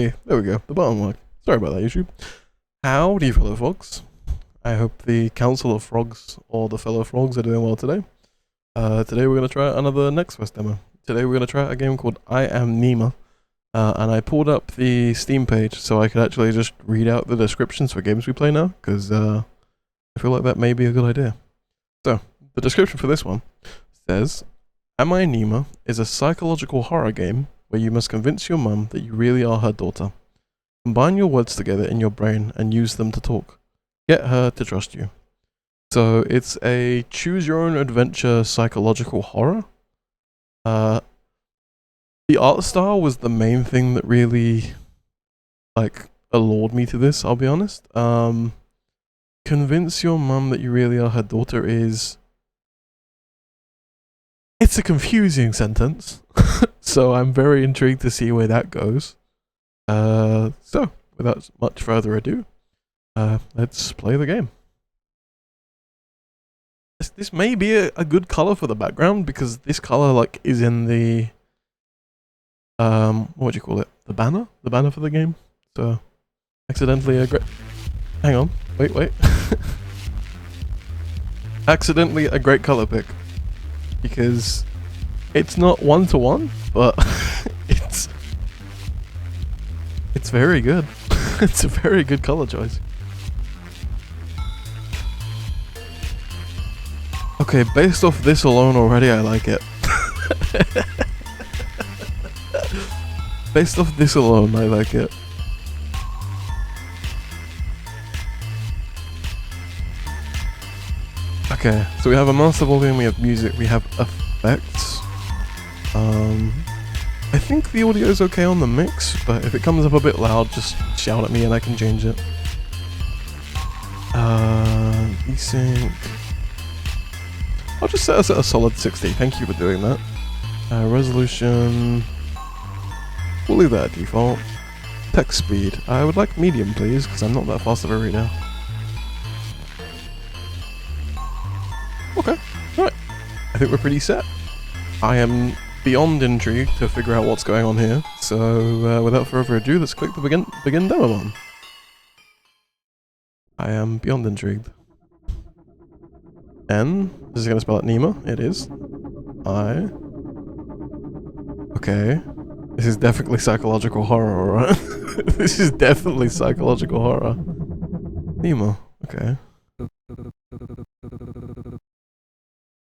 Hey, there we go. The button worked. Sorry about that, YouTube. Howdy, fellow frogs. I hope the Council of Frogs or the fellow frogs are doing well today. Today we're going to try another NextQuest demo. Today we're going to try a game called I Nima. And I pulled up the Steam page so I could actually just read out the descriptions for games we play now, because I feel like that may be a good idea. So, the description for this one says, I Nima is a psychological horror game where you must convince your mum that you really are her daughter. Combine your words together in your brain and use them to talk. Get her to trust you. So it's a choose-your-own-adventure psychological horror. The art style was the main thing that really, allured me to this, I'll be honest. Convince your mum that you really are her daughter is... It's a confusing sentence. So I'm very intrigued to see where that goes. So, without much further ado, let's play the game. This may be a good color for the background, because this color, is in the, what do you call it? The banner? The banner for the game? So, accidentally a great... Hang on. Wait. Accidentally a great color pick. Because it's not one-to-one, but it's very good. It's a very good color choice. Okay, based off this alone already, I like it. Based off this alone, I like it. Okay, so we have a master volume, we have music, we have effects. I think the audio is okay on the mix, but if it comes up a bit loud, just shout at me and I can change it. Desync. I'll just set us at a solid 60. Thank you for doing that. Resolution. We'll leave that at default. Text speed. I would like medium, please, because I'm not that fast of a reader. Okay, alright. I think we're pretty set. I am beyond intrigued to figure out what's going on here, so without further ado, let's click the begin demo button. I am beyond intrigued. N, this is going to spell it Nima, it is. I. Okay. This is definitely psychological horror, alright? This is definitely psychological horror. Nima, okay.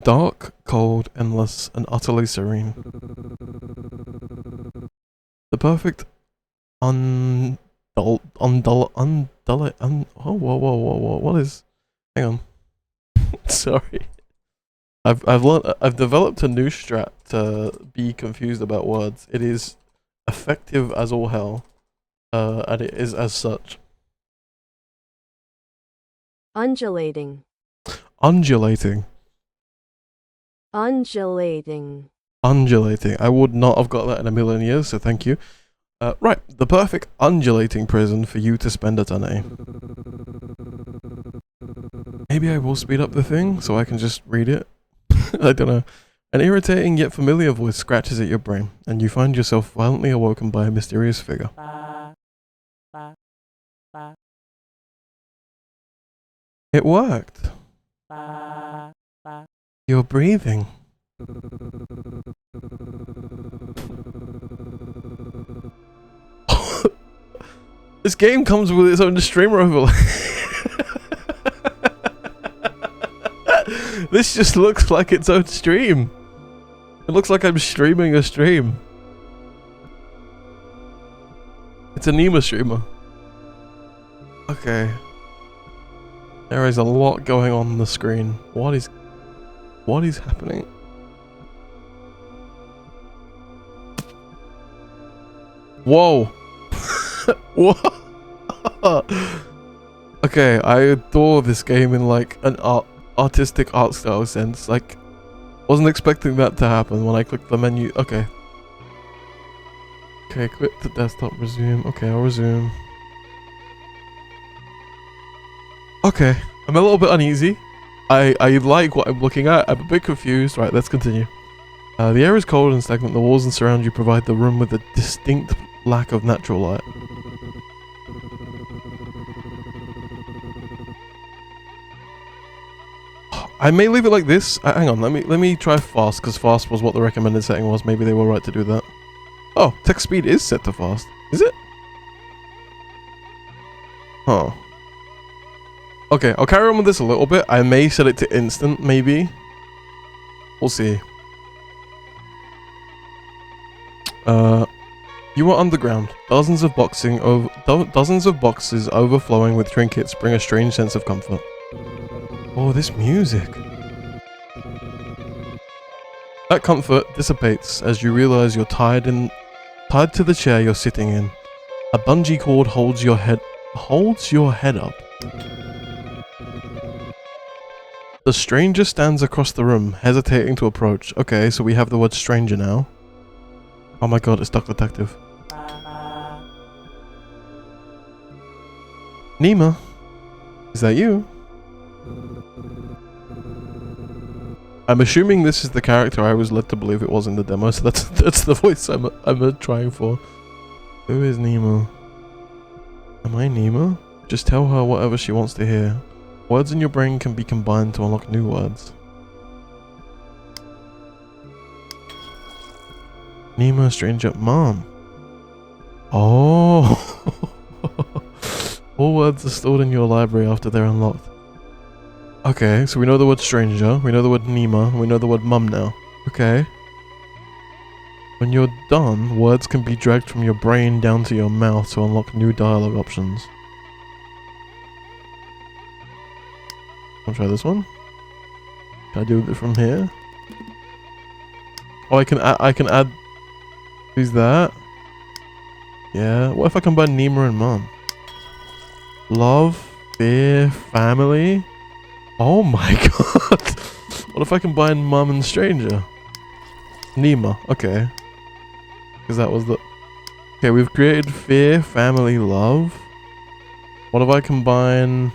Dark, cold, endless, and utterly serene. The perfect whoa, what is... Hang on. Sorry. I've developed a new strat to be confused about words. It is effective as all hell, and it is as such. Undulating. Undulating. Undulating. Undulating. I would not have got that in a million years, so thank you. Right, the perfect undulating prison for you to spend eternity. Maybe I will speed up the thing so I can just read it. I don't know. An irritating yet familiar voice scratches at your brain, and you find yourself violently awoken by a mysterious figure. It worked. You're breathing. This game comes with its own streamer overlay. This just looks like its own stream. It looks like I'm streaming a stream. It's a Nima streamer. Okay. There is a lot going on the screen. What is happening? Whoa. What? Okay, I adore this game in an artistic art style sense. Wasn't expecting that to happen when I clicked the menu. Okay. Okay, quit the desktop, resume. Okay, I'll resume. Okay, I'm a little bit uneasy. I like what I'm looking at. I'm a bit confused. Right, let's continue. The air is cold and stagnant. The walls that surround you provide the room with a distinct lack of natural light. I may leave it like this. Hang on, let me try fast, because fast was what the recommended setting was. Maybe they were right to do that. Oh, text speed is set to fast. Is it? Huh. Okay, I'll carry on with this a little bit. I may set it to instant, maybe. We'll see. You are underground. Dozens of boxes overflowing with trinkets bring a strange sense of comfort. Oh, this music. That comfort dissipates as you realize you're tied to the chair you're sitting in. A bungee cord holds your head up. The stranger stands across the room, hesitating to approach. Okay, so we have the word stranger now. Oh my god, it's Duck Detective. Nima, is that you? I'm assuming this is the character I was led to believe it was in the demo, so that's the voice I'm trying for. Who is Nima? Am I Nima? Just tell her whatever she wants to hear. Words in your brain can be combined to unlock new words. Nima, stranger, mom. Oh. All words are stored in your library after they're unlocked. Okay, so we know the word stranger, we know the word Nima, and we know the word mum now. Okay. When you're done, words can be dragged from your brain down to your mouth to unlock new dialogue options. I'll try this one. Can I do it from here? Oh, I can add. Who's that? Yeah. What if I combine Nima and mum? Love, fear, family. Oh my god. What if I combine mum and stranger? Nima. Okay. Because that was the... Okay, we've created fear, family, love. What if I combine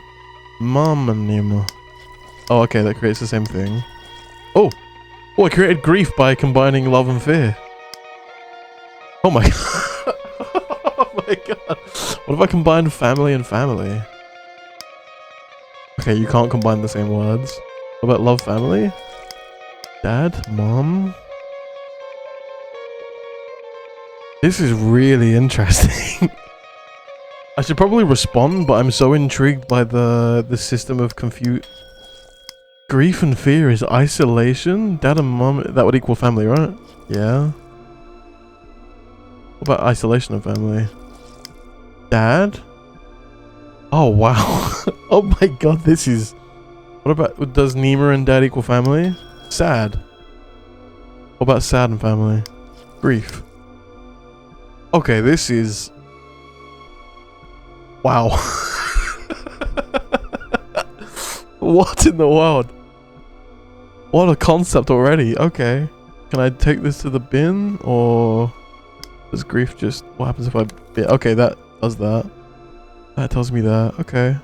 mum and Nima? Oh, okay, that creates the same thing. Oh! Oh, I created grief by combining love and fear. Oh my god. Oh my god. What if I combine family and family? Okay, you can't combine the same words. What about love, family? Dad? Mom? This is really interesting. I should probably respond, but I'm so intrigued by the system of grief and fear is isolation? Dad and mom, that would equal family, right? Yeah. What about isolation of family? Dad? Oh, wow. Oh my god, this is... What about... Does Nima and Dad equal family? Sad. What about sad and family? Grief. Okay, this is... Wow. What in the world? What a concept already. Okay. Can I take this to the bin? Or... Does grief just... What happens if I... Okay, that does that. That tells me that. Okay.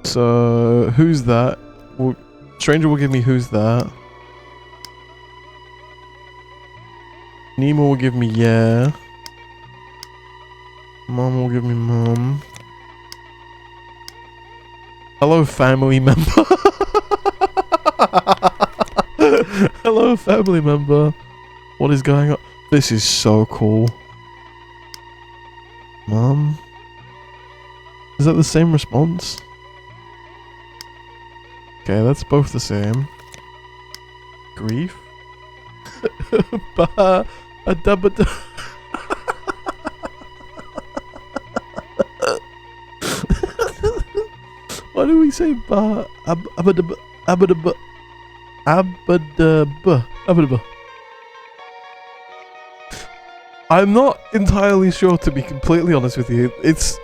So, who's that? Stranger will give me who's that. Nemo will give me yeah. Mom will give me mom. Hello, family member. Hello, family member. What is going on? This is so cool. Mom? Is that the same response? Okay, that's both the same. Grief? Ba a dubba da. Why do we say ba abadaba abadaba abadaba abadaba? I'm not entirely sure, to be completely honest with you. It's...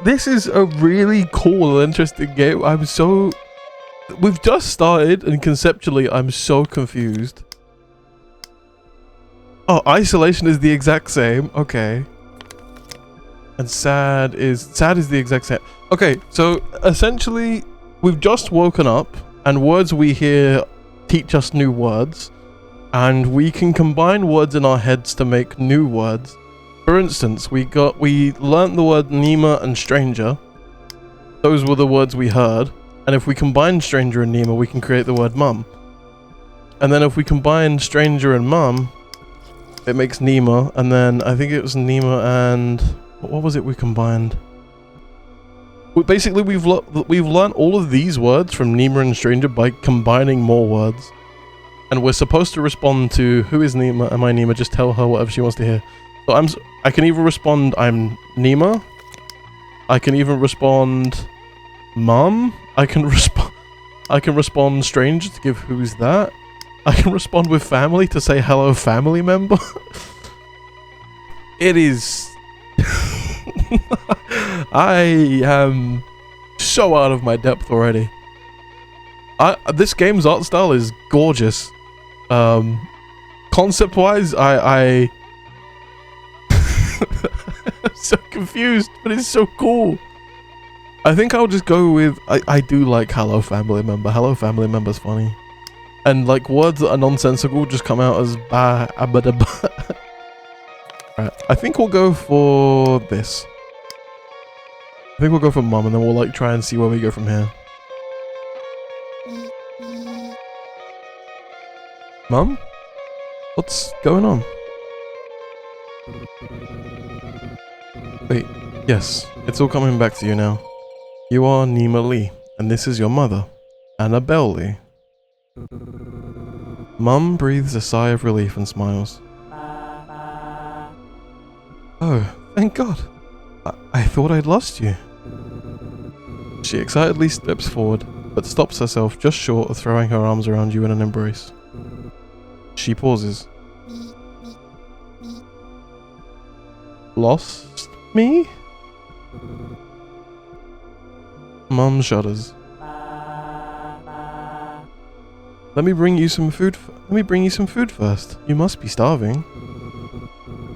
This is a really cool and interesting game. I'm so... We've just started, and conceptually, I'm so confused. Oh, isolation is the exact same. Okay. And sad is the exact same. Okay, so essentially we've just woken up and words we hear teach us new words, and we can combine words in our heads to make new words. For instance, we learnt the word Nima and stranger. Those were the words we heard, and if we combine stranger and Nima, we can create the word mum. And then if we combine stranger and mum, it makes Nima, and then I think it was Nima and what was it we combined? Basically, we've learned all of these words from Nima and stranger by combining more words, and we're supposed to respond to who is Nima, am I Nima? Just tell her whatever she wants to hear. So I can either respond I'm Nima. I can even respond mum. I can respond stranger to give who's that. I can respond with family to say hello family member. It is I am so out of my depth already. This game's art style is gorgeous. Concept wise, I'm so confused, but it's so cool. I think I'll just go with I do like hello family member. Hello family member's funny. And like words that are nonsensical just come out as ba abada ba. Right, I think we'll go for this. I think we'll go for mum, and then we'll like try and see where we go from here. Mum? What's going on? Wait, yes, it's all coming back to you now. You are Nima Lee, and this is your mother, Annabelle Lee. Mum breathes a sigh of relief and smiles. Oh, thank God. I thought I'd lost you. She excitedly steps forward, but stops herself just short of throwing her arms around you in an embrace. She pauses. Lost me? Mum shudders. Let me bring you some food first. You must be starving.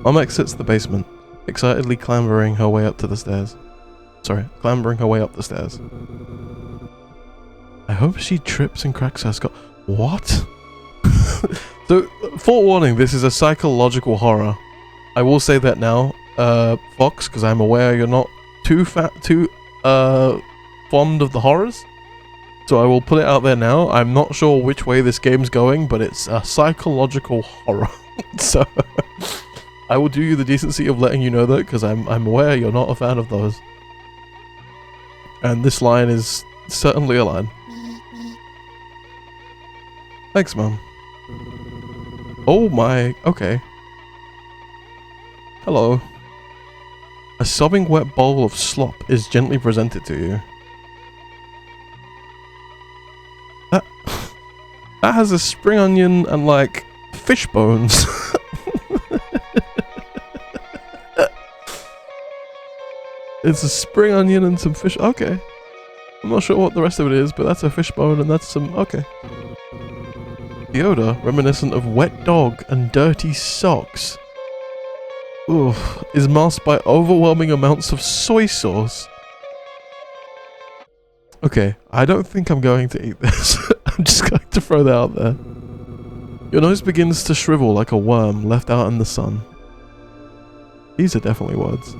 Mum exits the basement, excitedly clambering her way up the stairs. I hope she trips and cracks her skull. What? So, forewarning, this is a psychological horror. I will say that now, Fox, because I'm aware you're not too fond of the horrors. So I will put it out there now. I'm not sure which way this game's going, but it's a psychological horror. So I will do you the decency of letting you know that, because I'm aware you're not a fan of those. And this line is certainly a line. Thanks, Mum. Oh my, okay. Hello. A sobbing wet bowl of slop is gently presented to you. That has a spring onion and like fish bones. It's a spring onion and some fish. Okay. I'm not sure what the rest of it is, but that's a fish bone and that's some. Okay. The odor, reminiscent of wet dog and dirty socks, is masked by overwhelming amounts of soy sauce. Okay, I don't think I'm going to eat this. I'm just going to throw that out there. Your nose begins to shrivel like a worm left out in the sun. These are definitely words.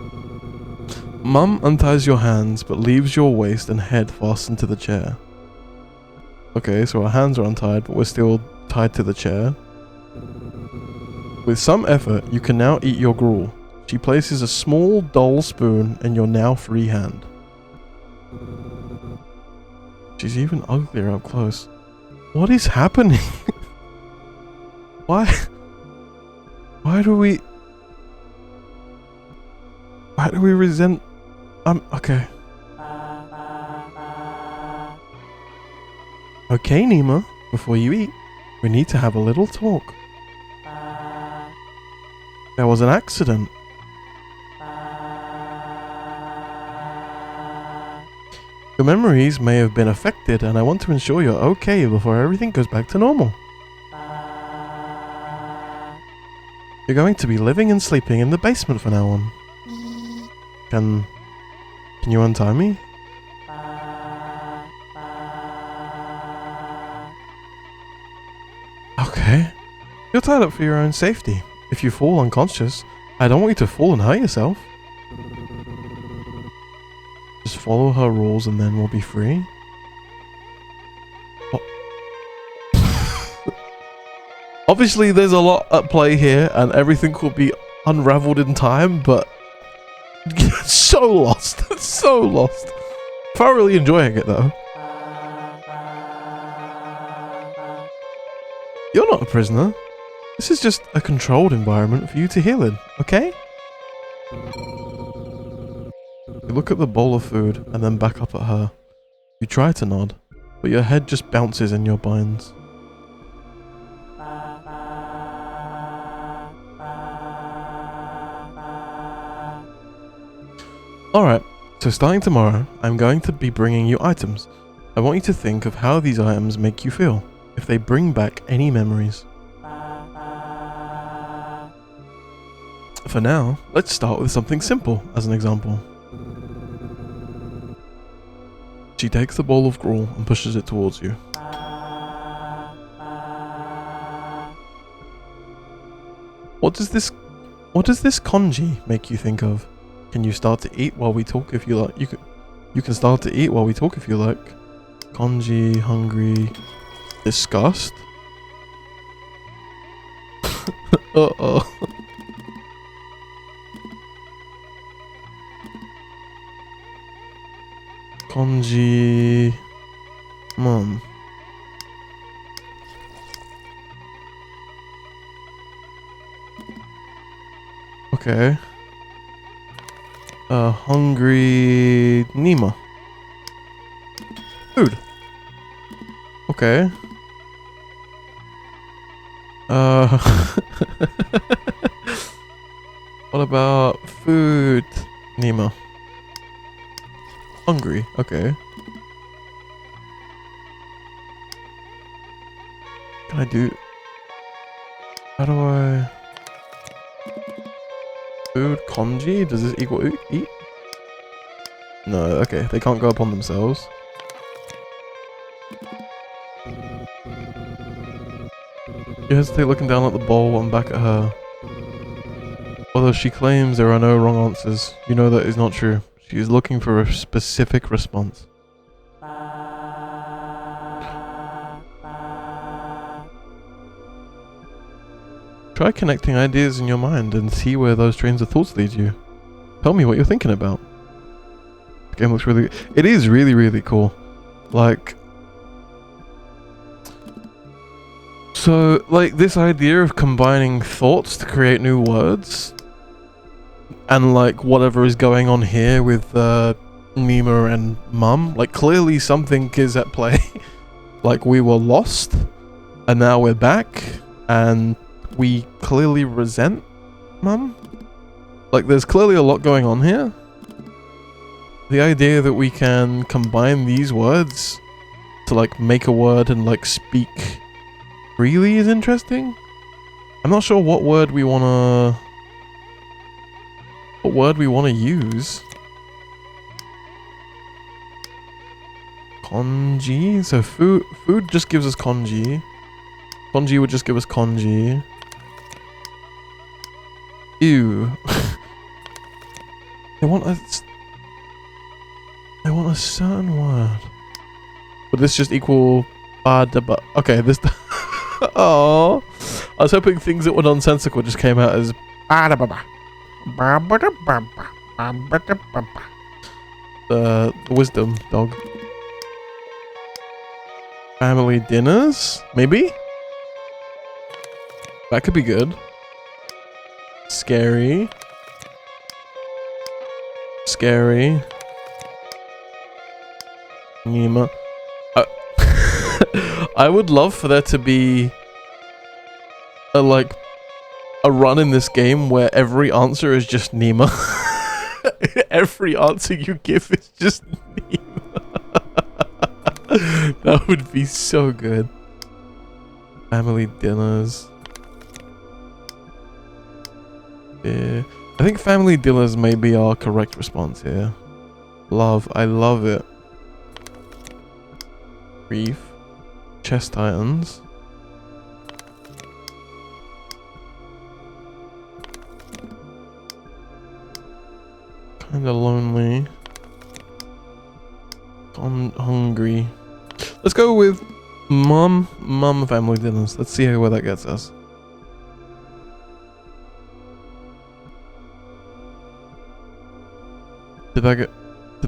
Mum unties your hands but leaves your waist and head fastened to the chair. Okay, so our hands are untied, but we're still tied to the chair. With some effort, you can now eat your gruel. She places a small, dull spoon in your now free hand. She's even uglier up close. What is happening? Why do we resent... okay. Okay, Nima, before you eat, we need to have a little talk. There was an accident. Your memories may have been affected, and I want to ensure you're okay before everything goes back to normal. You're going to be living and sleeping in the basement from now on. Can you untie me? Okay. You're tied up for your own safety. If you fall unconscious, I don't want you to fall and hurt yourself. Just follow her rules and then we'll be free. Obviously, there's a lot at play here, and everything will be unraveled in time, but so lost. So lost. Thoroughly enjoying it, though. You're not a prisoner. This is just a controlled environment for you to heal in, okay? You look at the bowl of food, and then back up at her. You try to nod, but your head just bounces in your binds. Alright, so starting tomorrow, I'm going to be bringing you items. I want you to think of how these items make you feel, if they bring back any memories. For now, let's start with something simple as an example. She takes the bowl of gruel and pushes it towards you. What does this kanji make you think of? Can you start to eat while we talk if you like? You can start to eat while we talk if you like. Kanji, hungry, disgust. Uh-oh. Kanji, mom. Okay. Hungry Nima. Food. Okay. What about food, Nima? Hungry. Okay. Can I do? How do I? Food kanji? Does this equal eat? No, okay. They can't go upon themselves. You hesitate looking down at the bowl and back at her. Although she claims there are no wrong answers, you know that is not true. She is looking for a specific response. Try connecting ideas in your mind and see where those trains of thoughts lead you. Tell me what you're thinking about. The game looks really... It is really, really cool. Like... So, like, this idea of combining thoughts to create new words... And, like, whatever is going on here with Nima and Mum. Like, clearly something is at play. Like, we were lost. And now we're back. And... we clearly resent Mum. Like, there's clearly a lot going on here. The idea that we can combine these words to, like, make a word and, like, speak freely is interesting. I'm not sure what word we wanna... what word we wanna use. Kanji? So food just gives us kanji. Kanji would just give us kanji. Ew. They want a certain word. Would this just equal okay, this oh, I was hoping things that were nonsensical just came out as the wisdom dog. Family dinners? Maybe? That could be good. Scary. Scary. Nima. I would love for there to be a run in this game where every answer is just Nima. Every answer you give is just Nima. That would be so good. Family dinners. Yeah. I think family dinners may be our correct response here. Love, I love it. Grief. Chest tightens. Kinda lonely. Hungry. Let's go with mum family dinners. Let's see where that gets us. Did that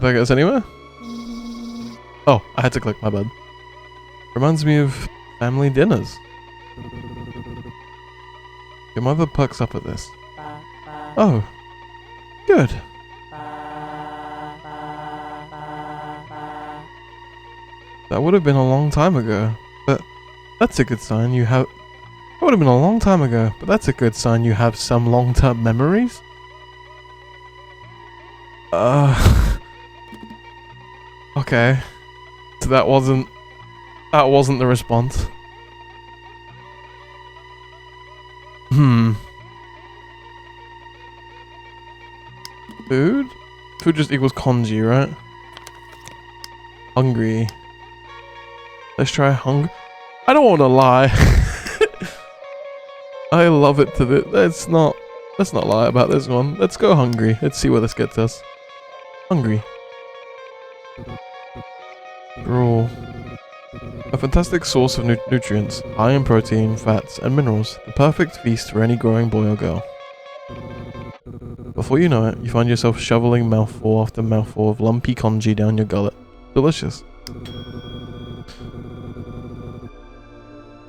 get us anywhere? Oh, I had to click, my bad. Reminds me of family dinners. Your mother perks up at this. Oh, good. That would have been a long time ago, but that's a good sign you have... That would have been a long time ago, but that's a good sign you have some long-term memories. Okay. So that wasn't the response. Food? Food just equals kanji, right? Hungry. Let's try I don't want to lie. I love it to the... Let's not lie about this one. Let's go hungry. Let's see where this gets us. Hungry. Raw. A fantastic source of nutrients, high in protein, fats, and minerals. The perfect feast for any growing boy or girl. Before you know it, you find yourself shoveling mouthful after mouthful of lumpy kanji down your gullet. Delicious.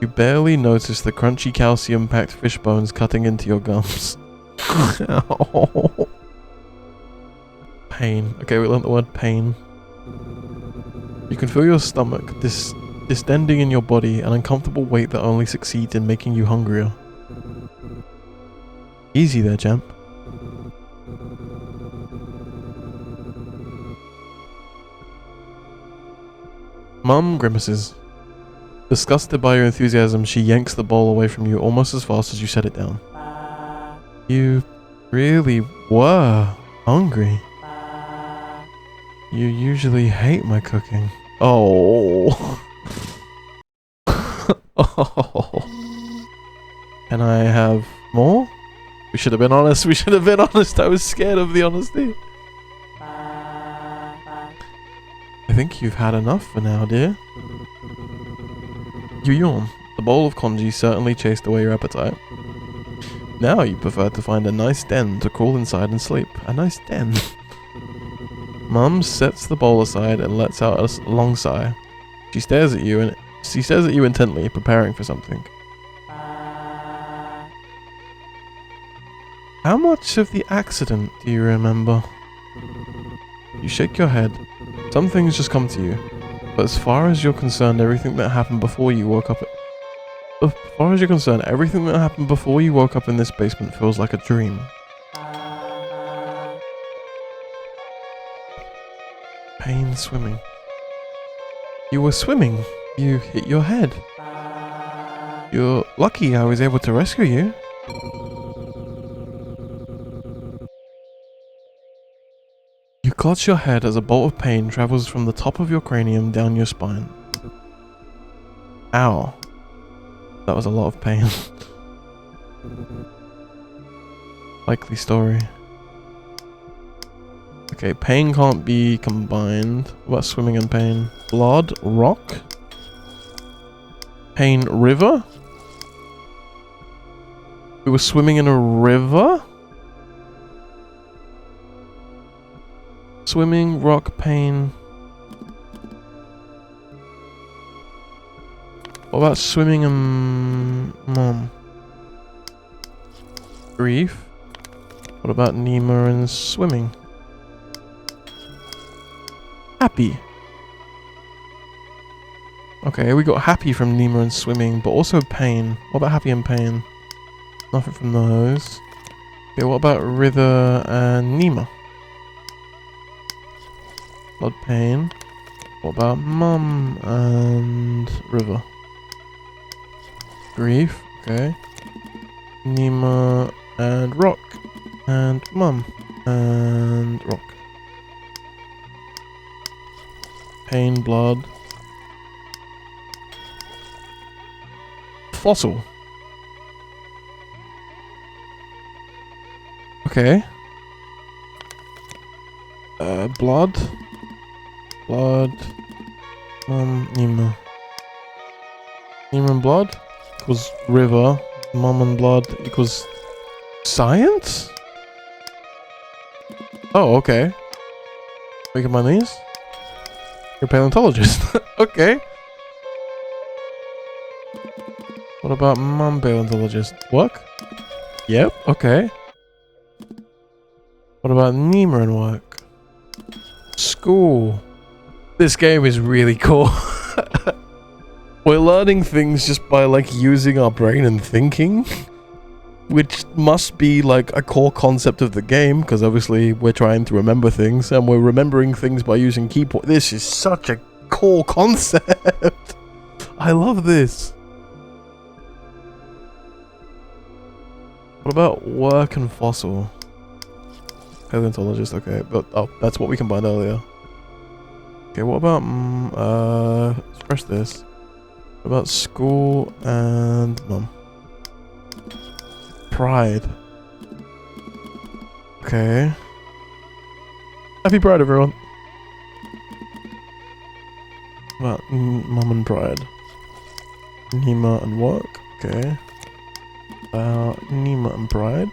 You barely notice the crunchy calcium-packed fish bones cutting into your gums. Pain. Okay, we learned the word pain. You can feel your stomach distending in your body, an uncomfortable weight that only succeeds in making you hungrier. Easy there, champ. Mum grimaces. Disgusted by your enthusiasm, she yanks the bowl away from you almost as fast as you set it down. You really were hungry. You usually hate my cooking. Oh. Oh. Can I have more? We should have been honest. We should have been honest. I was scared of the honesty. I think you've had enough for now, dear. You yawn. The bowl of kanji certainly chased away your appetite. Now you prefer to find a nice den to crawl inside and sleep. A nice den. Mum sets the bowl aside and lets out a long sigh. She stares at you intently, preparing for something. How much of the accident do you remember? You shake your head. Some things just come to you. But as far as you're concerned, everything that happened before you woke up in this basement feels like a dream. Pain swimming. You were swimming. You hit your head. You're lucky I was able to rescue you. You clutch your head as a bolt of pain travels from the top of your cranium down your spine. Ow. That was a lot of pain. Likely story. Okay, pain can't be combined. What about swimming and pain? Blood, rock? Pain, river? We were swimming in a river? Swimming, rock, pain. What about swimming and mom? Grief. What about Nima and swimming? Happy. Okay, we got happy from Nima and swimming, but also pain. What about happy and pain? Nothing from those. Okay, what about river and Nima? Blood, pain. What about mum and river? Grief, okay. Nima and rock. And mum. And rock. Pain, blood. Fossil. Okay. Blood. Blood. Nima. Nima and blood equals river. Mum and blood equals science? Oh, okay. We can find these? You're a paleontologist. Okay. What about mum paleontologist? Work? Yep, okay. What about Nima and work? School. This game is really cool. We're learning things just by like using our brain and thinking, which must be like a core concept of the game, because obviously we're trying to remember things and we're remembering things by using keyboard. This is such a core concept. I love this. What about work and fossil? Paleontologist, okay, but oh, that's what we combined earlier. Okay, what about let's press this. What about school and mum? Pride. Okay. Happy Pride, everyone. What about mum and pride? Nima and work. Okay. Nima and pride.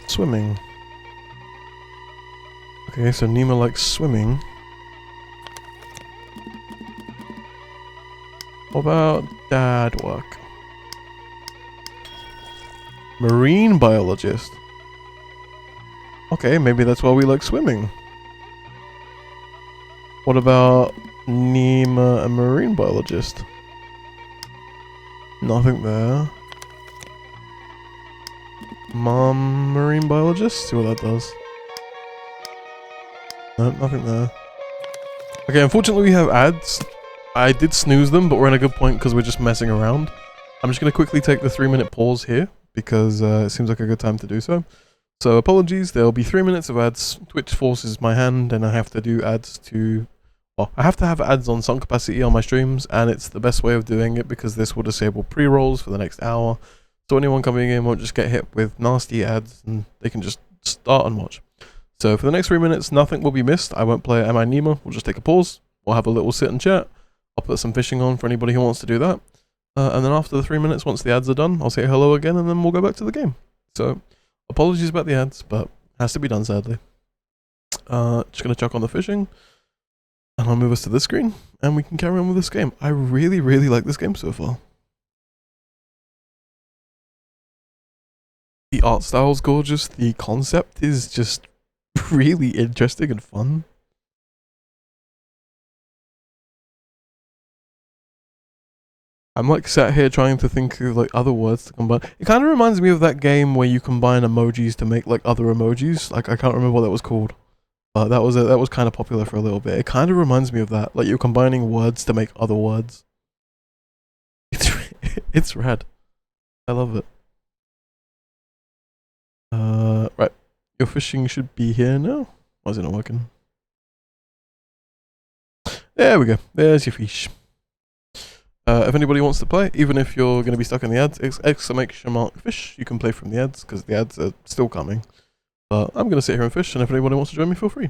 Swimming. Okay, so Nima likes swimming. What about dad work? Marine biologist. Okay, maybe that's why we like swimming. What about Nima and marine biologist? Nothing there. Mom marine biologist? See what that does. No, nothing there. Okay, unfortunately we have ads. I did snooze them, but we're in a good point because we're just messing around. I'm just going to quickly take the 3-minute pause here because it seems like a good time to do so. So apologies, there'll be 3 minutes of ads. Twitch forces my hand and I have to do ads to... Well, I have to have ads on some capacity on my streams, and it's the best way of doing it because this will disable pre-rolls for the next hour. So anyone coming in won't just get hit with nasty ads and they can just start and watch. So for the next 3 minutes, nothing will be missed. I won't play I Nima. We'll just take a pause. We'll have a little sit and chat. I'll put some fishing on for anybody who wants to do that. And then after the 3 minutes, once the ads are done, I'll say hello again and then we'll go back to the game. So apologies about the ads, but it has to be done sadly. Just going to chuck on the fishing. And I'll move us to this screen and we can carry on with this game. I really, really like this game so far. The art style is gorgeous. The concept is just really interesting and fun. I'm like sat here trying to think of like other words to combine. It kind of reminds me of that game where you combine emojis to make like other emojis. Like I can't remember what that was called, but that was kind of popular for a little bit. It kind of reminds me of that. Like you're combining words to make other words. It's rad. I love it. Right. Your fishing should be here now. Why is it not working? There we go. There's your fish. If anybody wants to play, even if you're going to be stuck in the ads, exclamation mark fish, you can play from the ads because the ads are still coming. But I'm going to sit here and fish, and if anybody wants to join me, feel free.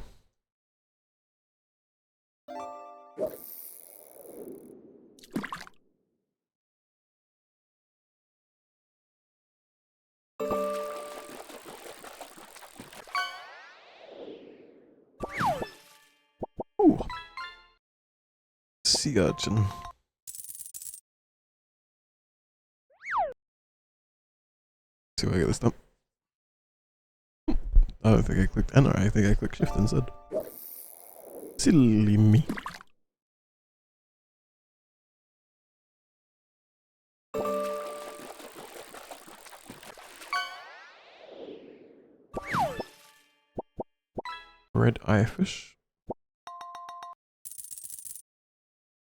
Ooh. Sea urchin. See if I get this done. I don't think I clicked enter, I think I clicked shift instead. Silly me. Red eye fish.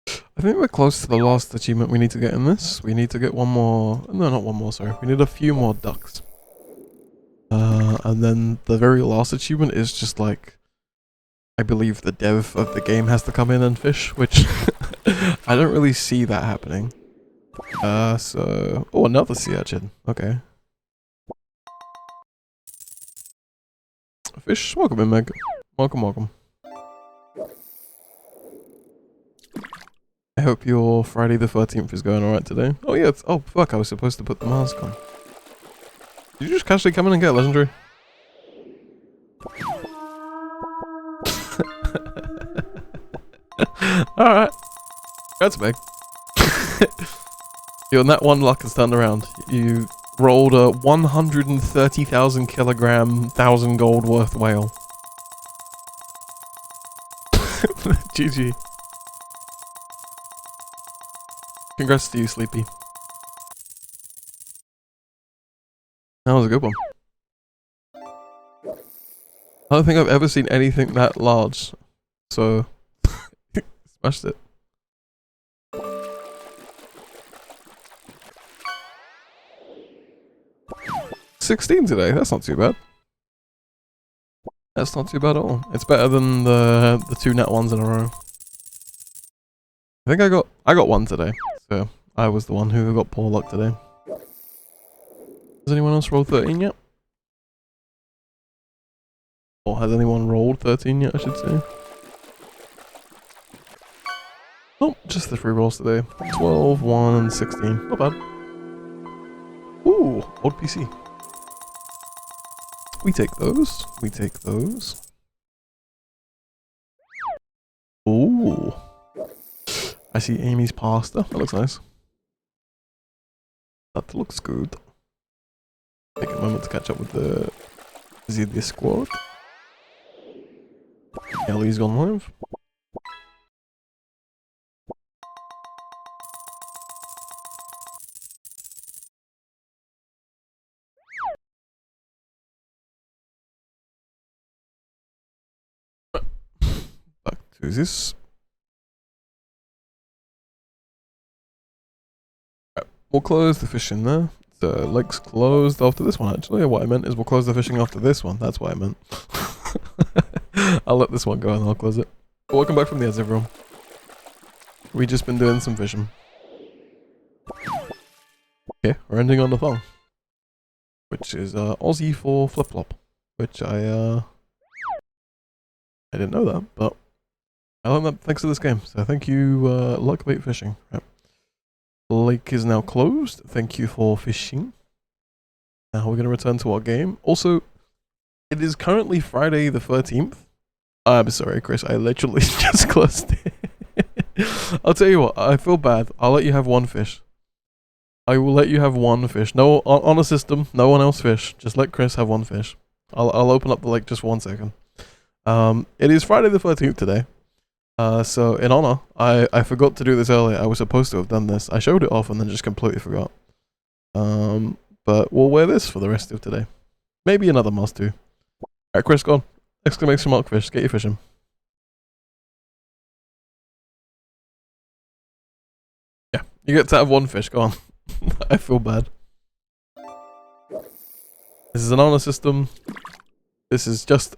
I think we're close to the last achievement we need to get in this. We need to get one more, no, not one more, sorry. We need a few more ducks. and then the very last achievement is just like, I believe the dev of the game has to come in and fish, which I don't really see that happening. So... Oh, another sea urchin. Okay. Fish, welcome in, Meg. Welcome, welcome. I hope your Friday the 13th is going alright today. Oh yeah, oh fuck, I was supposed to put the mask on. Did you just casually come in and get a legendary? Alright. That's big. You're in that one luck has turned around. You rolled a 130,000 kilogram, 1,000 gold worth whale. GG. Congrats to you, Sleepy. That was a good one. I don't think I've ever seen anything that large. So, smashed it. 16 today, that's not too bad. That's not too bad at all. It's better than the 2 net ones in a row. I think I got 1 today, so I was the one who got poor luck today. Has anyone else rolled 13 yet? Or has anyone rolled 13 yet, I should say? Oh, just the 3 rolls today. 12, 1, and 16. Not bad. Ooh, old PC. We take those. We take those. Ooh. I see Amy's pasta. That looks nice. That looks good. Take a moment to catch up with the ZD squad. Ellie's gone live. Back to this. Right, we'll close the fishing there. The lake's closed after this one, actually. What I meant is we'll close the fishing after this one. That's what I meant. I'll let this one go and I'll close it. But welcome back from the ads, everyone. We just been doing some fishing. Okay, we're ending on the thong. Which is Aussie for flip-flop. Which I didn't know that, but I learned that thanks to this game. So thank you, Luckbait Fishing. Right. The lake is now closed. Thank you for fishing. Now we're going to return to our game. Also, it is currently Friday the 13th. I'm sorry, Chris. I literally just closed it. I'll tell you what. I feel bad. I'll let you have 1 fish. I will let you have 1 fish. No, on a system, no one else fish. Just let Chris have 1 fish. I'll open up the lake just 1 second. It is Friday the 13th today. So in honor, I forgot to do this earlier. I was supposed to have done this. I showed it off and then just completely forgot. But we'll wear this for the rest of today. Maybe another must too. Alright, Chris, go on. Exclamation mark fish. Get your fishing. Yeah, you get to have 1 fish. Go on. I feel bad. This is an honor system. This is just...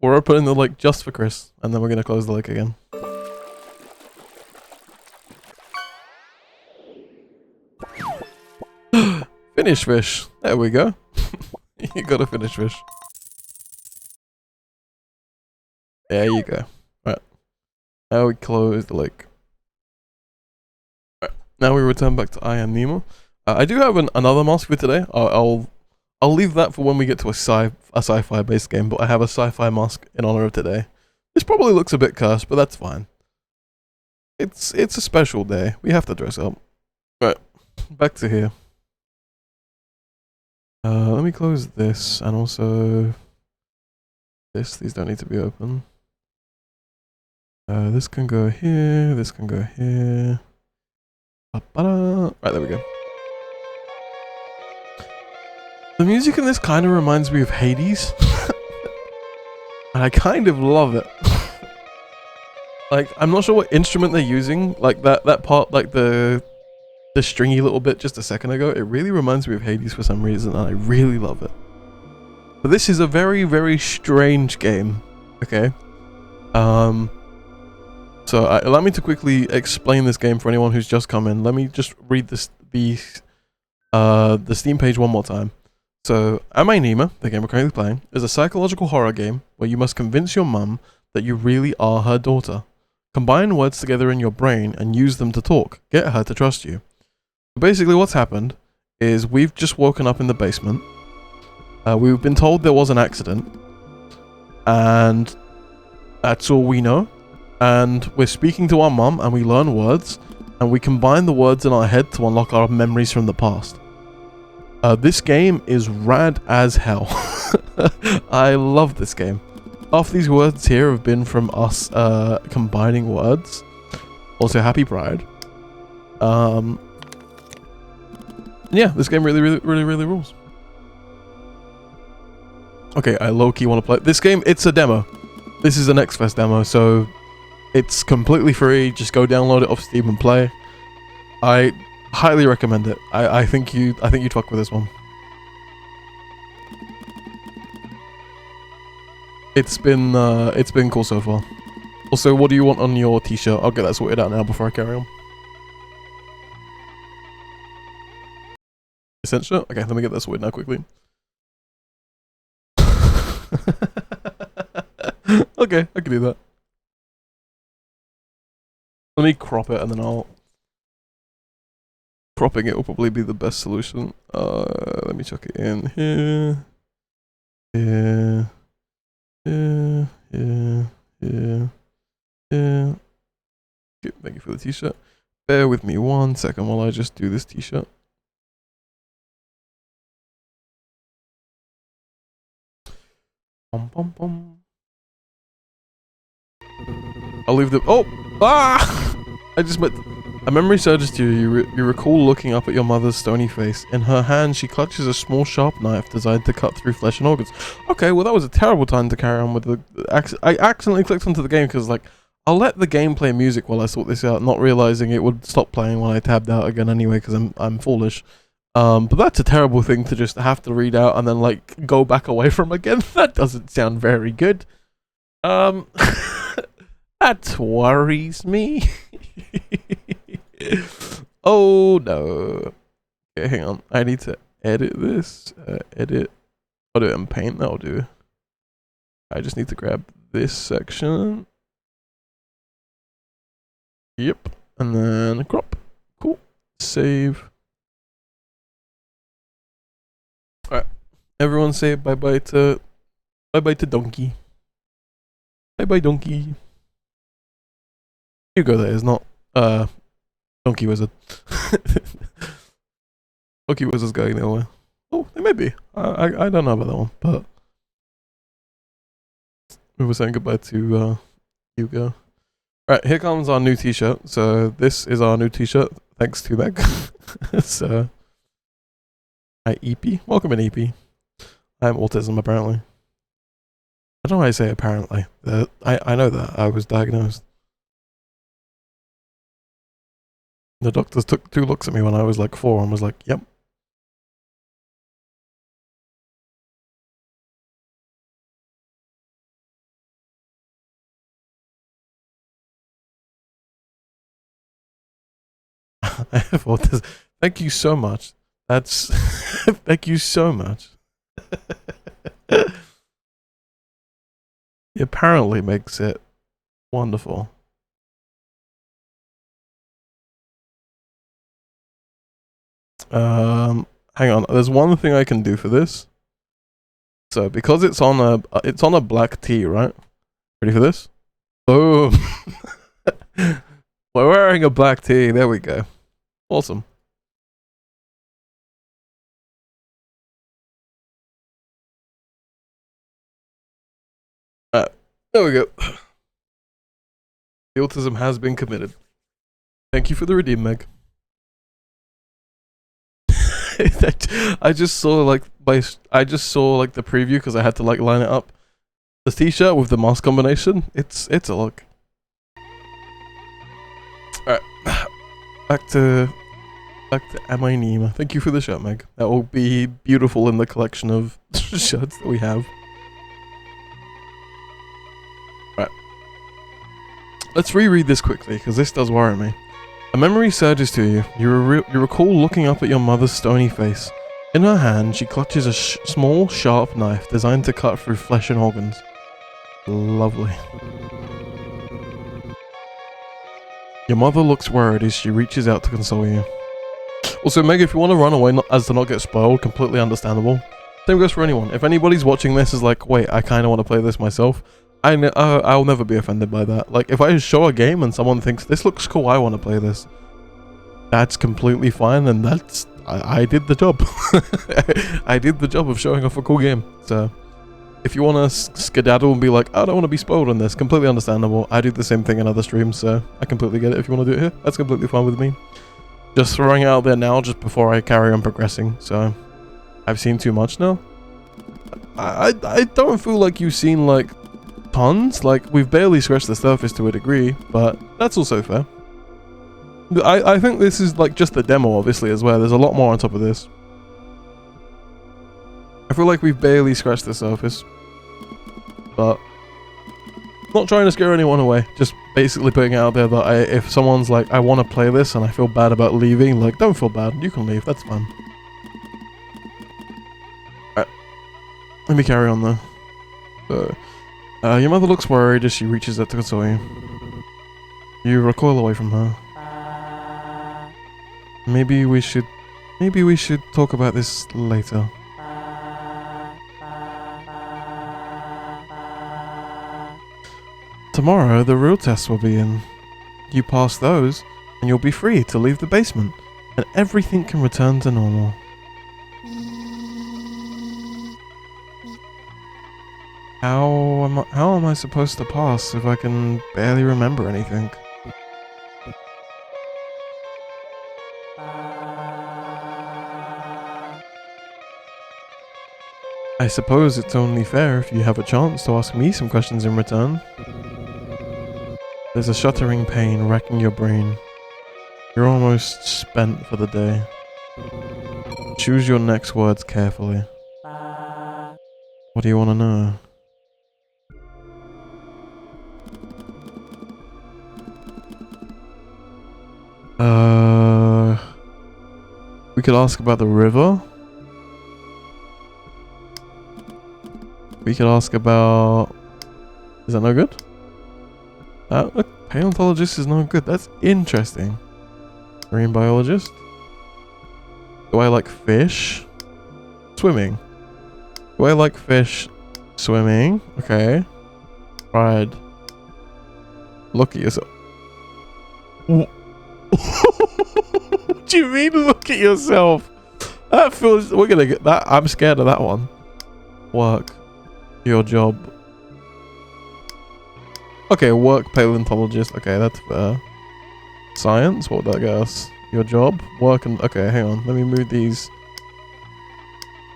We're opening the lake just for Chris. And then we're going to close the lake again. Finish fish. There we go. You got a finish fish. There you go. Right. Now we close the lake. Right. Now we return back to I Nima. I do have another mask for today. I'll leave that for when we get to a sci-fi based game, but I have a sci-fi mask in honor of today. This probably looks a bit cursed, but that's fine. It's a special day. We have to dress up. Right. Back to here. Let me close this and also this. These don't need to be open. This can go here. This can go here. Right, there we go. The music in this kind of reminds me of Hades. And I kind of love it. Like, I'm not sure what instrument they're using. Like, that part, like the stringy little bit just a second ago, it really reminds me of Hades for some reason, and I really love it. But this is a very, very strange game. Okay. So allow me to quickly explain this game for anyone who's just come in. Let me just read the Steam page one more time. So, I Nima, the game we're currently playing, is a psychological horror game where you must convince your mum that you really are her daughter. Combine words together in your brain and use them to talk. Get her to trust you. Basically, what's happened is we've just woken up in the basement. We've been told there was an accident, and that's all we know. And we're speaking to our mum, and we learn words, and we combine the words in our head to unlock our memories from the past. This game is rad as hell. I love this game. Half these words here have been from us combining words. Also, Happy Pride. Yeah, this game really rules. Okay, I low-key want to play this game. It's a demo. This is an X-Fest demo, so it's completely free. Just go download it off Steam and play. I highly recommend it. I think you'd fuck with this one. It's been cool so far. Also, what do you want on your t-shirt? I'll get that sorted out now before I carry on. Essential? Okay, let me get that sorted now quickly. Okay, I can do that. Let me crop it and then I'll... Cropping it will probably be the best solution. Let me chuck it in here. Yeah. Thank you for the t-shirt. Bear with me 1 second while I just do this t-shirt. I'll leave the... Oh! Ah! I just met... A memory surges to you. You recall looking up at your mother's stony face. In her hand, she clutches a small sharp knife designed to cut through flesh and organs. Okay, well that was a terrible time to carry on with the... I accidentally clicked onto the game because, like, I'll let the game play music while I sort this out, not realizing it would stop playing when I tabbed out again anyway because I'm foolish. But that's a terrible thing to just have to read out and then, like, go back away from again. That doesn't sound very good. That worries me. Oh no. Okay, hang on. I need to edit this. Edit. I'll do it in Paint. That'll do. I just need to grab this section. Yep. And then crop. Cool. Save. Alright. Everyone say bye-bye to Donkey. Bye-bye, Donkey. Hugo, that is not Donkey Wizard. Donkey Wizard's going nowhere. Oh, they may be. I don't know about that one, but we were saying goodbye to Hugo. Right, here comes our new t-shirt. So this is our new t-shirt, thanks to Meg. So hi EP. Welcome in EP. I am autism apparently. I don't know why I say apparently. I know that. I was diagnosed. The doctors took 2 looks at me when I was like 4 and was like, yep. I have autism. Thank you so much. That's... Thank you so much. It apparently makes it wonderful. Hang on. There's one thing I can do for this. So because it's on a black tee, right? Ready for this? Boom. We're wearing a black tee. There we go. Awesome. There we go. The autism has been committed. Thank you for the redeem, Meg. I just saw like the preview because I had to like line it up. The t-shirt with the mask combination, it's a look. Alright. Back to Back to Am I Nima. Thank you for the shirt, Meg. That will be beautiful in the collection of shirts that we have. Right. Let's reread this quickly, because this does worry me. A memory surges to you. You recall looking up at your mother's stony face. In her hand, she clutches a small, sharp knife designed to cut through flesh and organs. Lovely. Your mother looks worried as she reaches out to console you. Also, Meg, if you want to run away as to not get spoiled, completely understandable. Same goes for anyone. If anybody's watching this is like, wait, I kind of want to play this myself, I'll never be offended by that. Like, if I show a game and someone thinks, this looks cool, I want to play this, that's completely fine, and that's... I did the job. I did the job of showing off a cool game. So, if you want to skedaddle and be like, I don't want to be spoiled on this, completely understandable. I do the same thing in other streams, so I completely get it. If you want to do it here, that's completely fine with me. Just throwing it out there now, just before I carry on progressing. So, I've seen too much now. I don't feel like you've seen, like, tons. Like, we've barely scratched the surface to a degree, but that's also fair. I think this is, like, just the demo, obviously, as well. There's a lot more on top of this. I feel like we've barely scratched the surface. But not trying to scare anyone away, just basically putting it out there that if someone's like, I want to play this and I feel bad about leaving, like, don't feel bad, you can leave, that's fine. Alright, let me carry on though. So, your mother looks worried as she reaches out to console you. You recoil away from her. Maybe we should talk about this later. Tomorrow, the real tests will be in. You pass those, and you'll be free to leave the basement, and everything can return to normal. How am I supposed to pass if I can barely remember anything? I suppose it's only fair if you have a chance to ask me some questions in return. There's a shuddering pain racking your brain. You're almost spent for the day. Choose your next words carefully. What do you want to know? We could ask about the river. We could ask about... Is that no good? Look, paleontologist is no good. That's interesting. Marine biologist. Do I like fish? Swimming. Do I like fish? Swimming. Okay. Right. Look at yourself. What do you mean look at yourself? That feels... We're gonna get that. I'm scared of that one. Work. Your job. Okay, work paleontologist. Okay, that's fair. Science? What would that get us? Your job? Work and... Okay, hang on. Let me move these.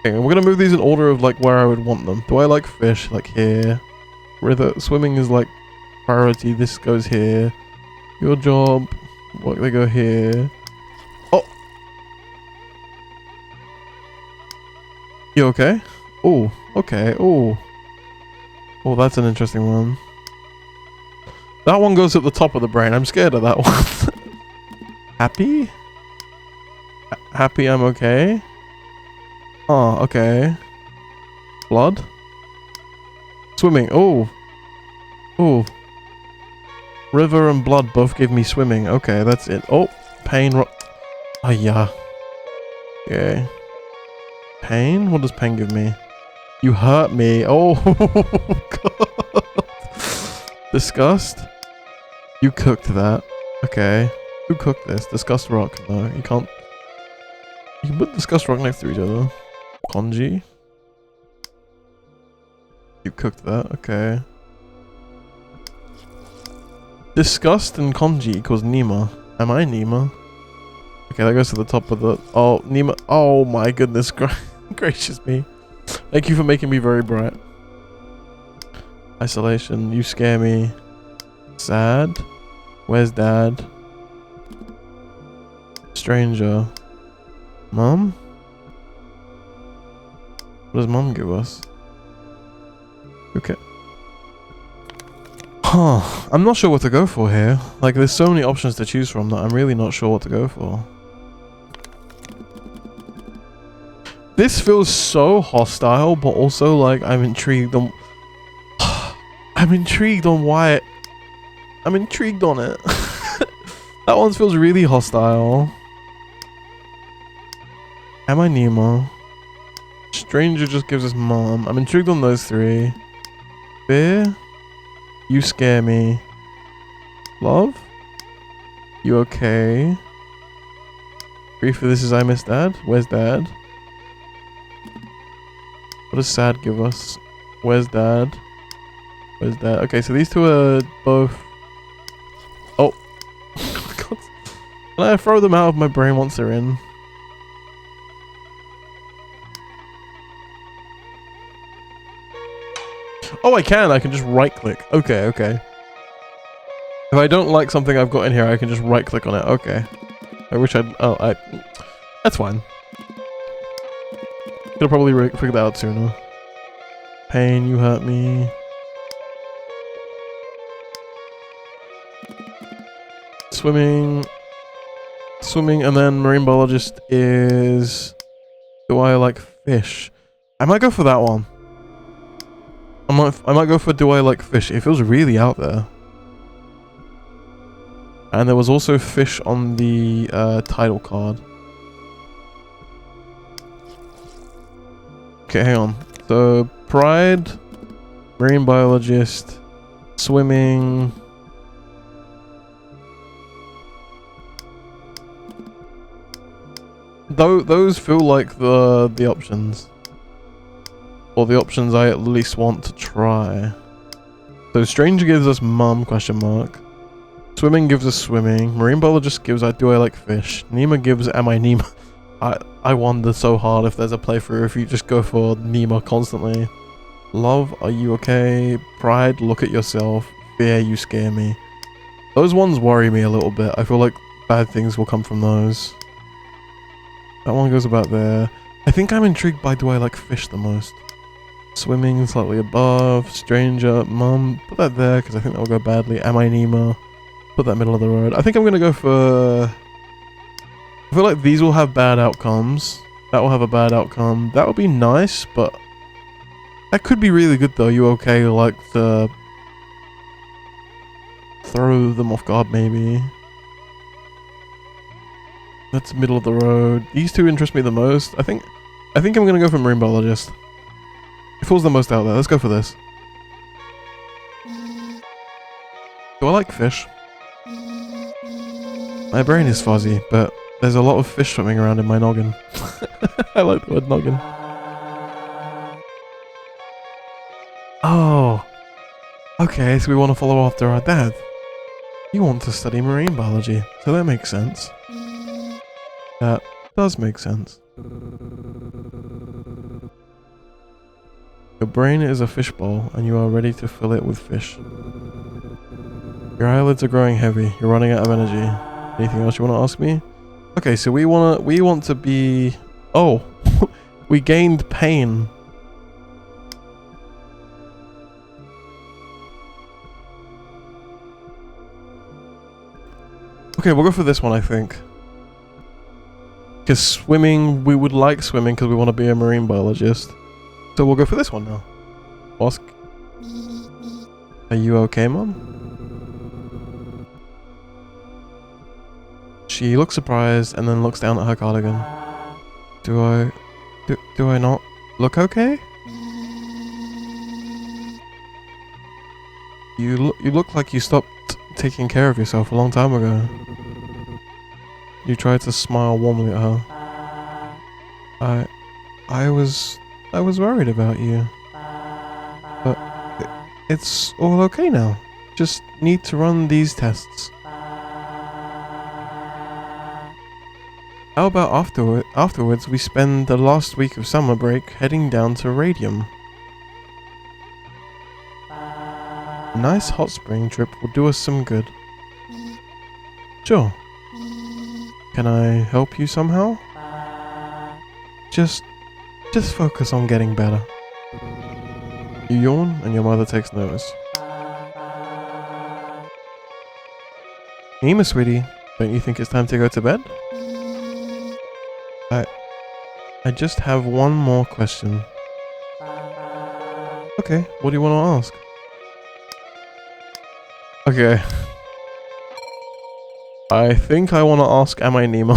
Okay, we're gonna move these in order of like where I would want them. Do I like fish? Like here. River. Swimming is like priority. This goes here. Your job. Work, they go here. Oh! You okay? Oh, okay. Oh. Oh, that's an interesting one. That one goes at the top of the brain. I'm scared of that one. Happy? Happy I'm okay? Oh, okay. Blood? Swimming. Oh. Oh. River and blood both give me swimming. Okay, that's it. Oh, pain. Oh, yeah. Okay. Pain? What does pain give me? You hurt me. Oh, God. Disgust? You cooked that. Okay. Who cooked this? Disgust rock. No, you can't. You can put disgust rock next to each other. Konji? You cooked that. Okay. Disgust and Konji equals Nima. Am I Nima? Okay, that goes to the top of the... Oh, Nima. Oh my goodness gracious me. Thank you for making me very bright. Isolation. You scare me. Sad. Where's dad? Stranger. Mom? What does Mom give us? Okay. Huh. I'm not sure what to go for here. Like, there's so many options to choose from that I'm really not sure what to go for. This feels so hostile, but also, like, I'm intrigued on... I'm intrigued on why it... I'm intrigued on it. That one feels really hostile. Am I Nima? Stranger just gives us Mom. I'm intrigued on those three. Fear? You scare me. Love? You okay? Grief for this is I miss Dad? Where's Dad? What does Sad give us? Where's Dad? Where's Dad? Okay, so these two are both... Oh. God. Can I throw them out of my brain once they're in? Oh, I can just right click. Okay, okay. If I don't like something I've got in here, I can just right click on it. Okay. I wish I'd... Oh, that's fine. Could have probably figured that out sooner. Pain, you hurt me. Swimming. Swimming, and then marine biologist is... Do I like fish? I might go for that one. I might go for do I like fish. It feels really out there. And there was also fish on the title card. Okay, hang on. So, pride, marine biologist, swimming. Those feel like the options. Or the options I at least want to try. So, stranger gives us Mum, question mark. Swimming gives us swimming. Marine biologist gives do I like fish. Nima gives am I Nima. I wonder so hard if there's a playthrough if you just go for Nima constantly. Love, are you okay? Pride, look at yourself. Fear, you scare me. Those ones worry me a little bit. I feel like bad things will come from those. That one goes about there. I think I'm intrigued by do I like fish the most. Swimming slightly above. Stranger, Mum. Put that there because I think that will go badly. Am I Nemo? Put that middle of the road. I think I'm going to go for... I feel like these will have bad outcomes. That will have a bad outcome. That would be nice, but... That could be really good though. You okay? Like to... Throw them off guard maybe. That's middle of the road. These two interest me the most. I think I'm going to go for marine biologist. It falls the most out there. Let's go for this. Do I like fish? My brain is fuzzy, but there's a lot of fish swimming around in my noggin. I like the word noggin. Oh. Okay, so we want to follow after our dad. You want to study marine biology, so that makes sense. That does make sense. Your brain is a fishbowl, and you are ready to fill it with fish. Your eyelids are growing heavy. You're running out of energy. Anything else you want to ask me? Okay, so we want to be... Oh, we gained pain. Okay, we'll go for this one, I think. Because swimming, we would like swimming because we want to be a marine biologist. So we'll go for this one now. Ask. Are you okay, Mom? She looks surprised and then looks down at her cardigan. Do I not look okay? You look like you stopped taking care of yourself a long time ago. You tried to smile warmly at her. I was worried about you. But it's all okay now. Just need to run these tests. How about afterwards we spend the last week of summer break heading down to Radium. A nice hot spring trip will do us some good. Sure. Can I help you somehow? just focus on getting better. You yawn, and your mother takes notice. Nima, sweetie, don't you think it's time to go to bed? I just have one more question. Okay, what do you want to ask? Okay. I think I want to ask, am I Nima?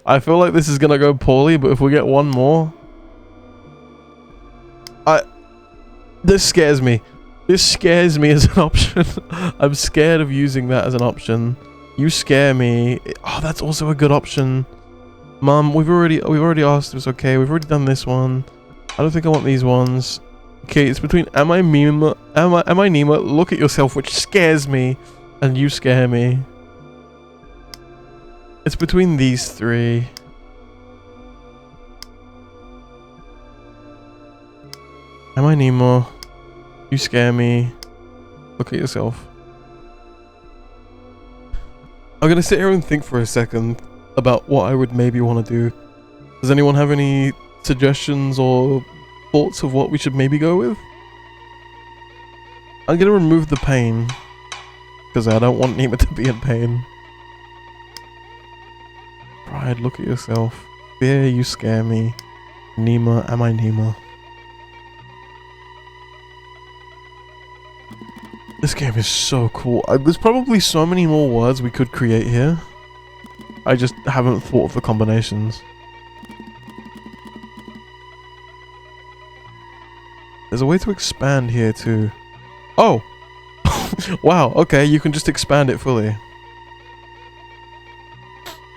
I feel like this is gonna go poorly, but if we get one more... This scares me. This scares me as an option. I'm scared of using that as an option. You scare me. Oh, that's also a good option. Mum, we've already asked if it's okay. We've already done this one. I don't think I want these ones. Okay, it's between am I Nima, look at yourself, which scares me, and you scare me. It's between these three. Am I Nemo? You scare me. Look at yourself. I'm gonna sit here and think for a second about what I would maybe want to do. Does anyone have any suggestions or thoughts of what we should maybe go with? I'm gonna remove the pain, because I don't want Nima to be in pain. Pride, look at yourself. Fear, you scare me. Nima, am I Nima? This game is so cool. There's probably so many more words we could create here. I just haven't thought of the combinations. There's a way to expand here too. Oh! Wow, okay, you can just expand it fully.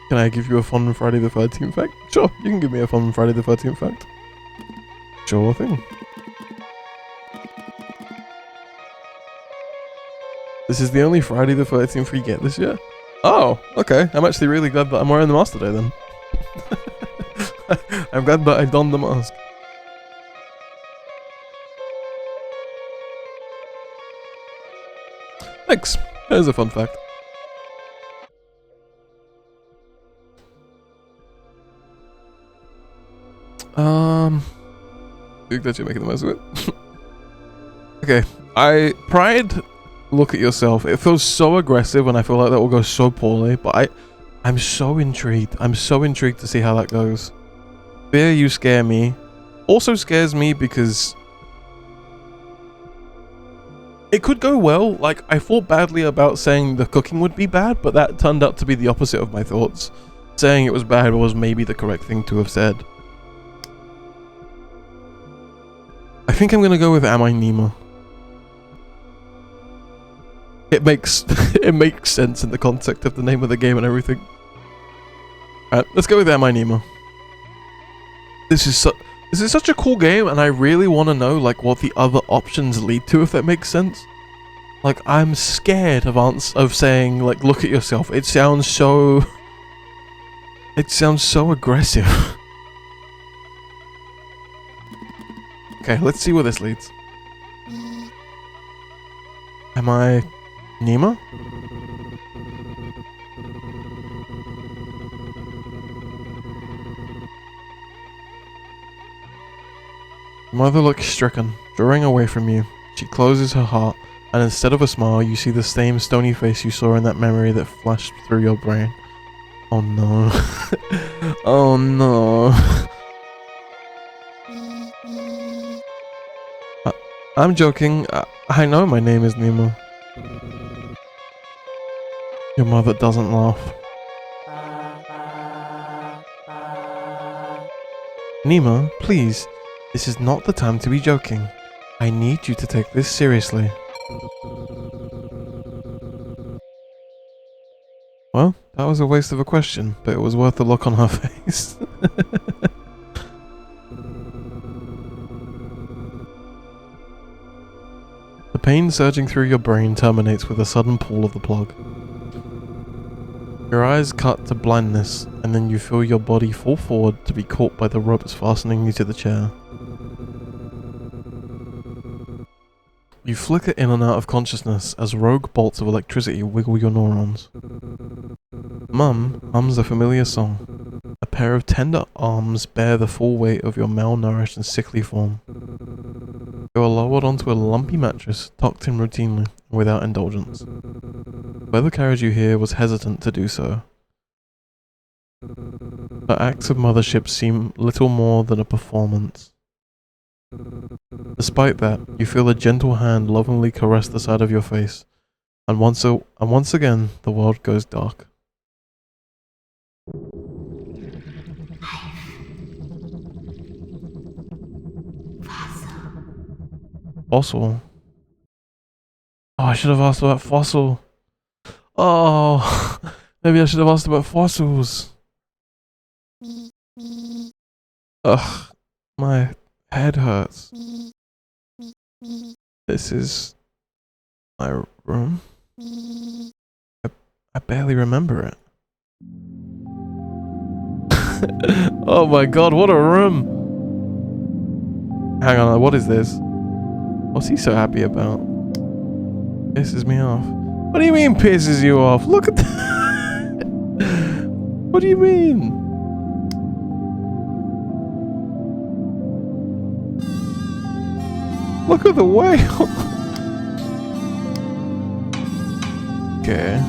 Can I give you a fun Friday the 13th fact? Sure, you can give me a fun Friday the 13th fact. Sure thing. This is the only Friday the 13th we get this year? Oh, okay. I'm actually really glad that I'm wearing the mask today then. I'm glad that I donned the mask. Thanks. There's a fun fact. Good that you're making the most of it. Okay. Pride, look at yourself. It feels so aggressive and I feel like that will go so poorly, but I'm so intrigued. I'm so intrigued to see how that goes. Fear, you scare me. Also scares me because it could go well. Like, I thought badly about saying the cooking would be bad, but that turned out to be the opposite of my thoughts. Saying it was bad was maybe the correct thing to have said. I think I'm gonna go with Am I Nima? It makes it makes sense in the context of the name of the game and everything. Alright, let's go with Am I Nima? This is such a cool game, and I really want to know like what the other options lead to, if that makes sense. Like, I'm scared of saying like look at yourself. It sounds so aggressive. Okay, let's see where this leads. Am I Nima? Mother looks stricken, drawing away from you. She closes her heart, and instead of a smile, you see the same stony face you saw in that memory that flashed through your brain. Oh no. Oh no. I'm joking. I know my name is Nima. Your mother doesn't laugh. Nima, please. This is not the time to be joking. I need you to take this seriously. Well, that was a waste of a question, but it was worth the look on her face. The pain surging through your brain terminates with a sudden pull of the plug. Your eyes cut to blindness, and then you feel your body fall forward to be caught by the ropes fastening you to the chair. You flicker in and out of consciousness as rogue bolts of electricity wiggle your neurons. Mum hums a familiar song. A pair of tender arms bear the full weight of your malnourished and sickly form. You are lowered onto a lumpy mattress, tucked in routinely, without indulgence. Whoever carried you here was hesitant to do so. The acts of mothership seem little more than a performance. Despite that, you feel a gentle hand lovingly caress the side of your face, and once again, the world goes dark. Fossil. Oh, I should have asked about fossil. Oh, maybe I should have asked about fossils. Ugh, my head hurts. This is my room. I barely remember it. Oh my god, what a room! Hang on, what is this? What's he so happy about? Pisses me off. What do you mean pisses you off? Look at that! What do you mean? Look at the whale! Okay.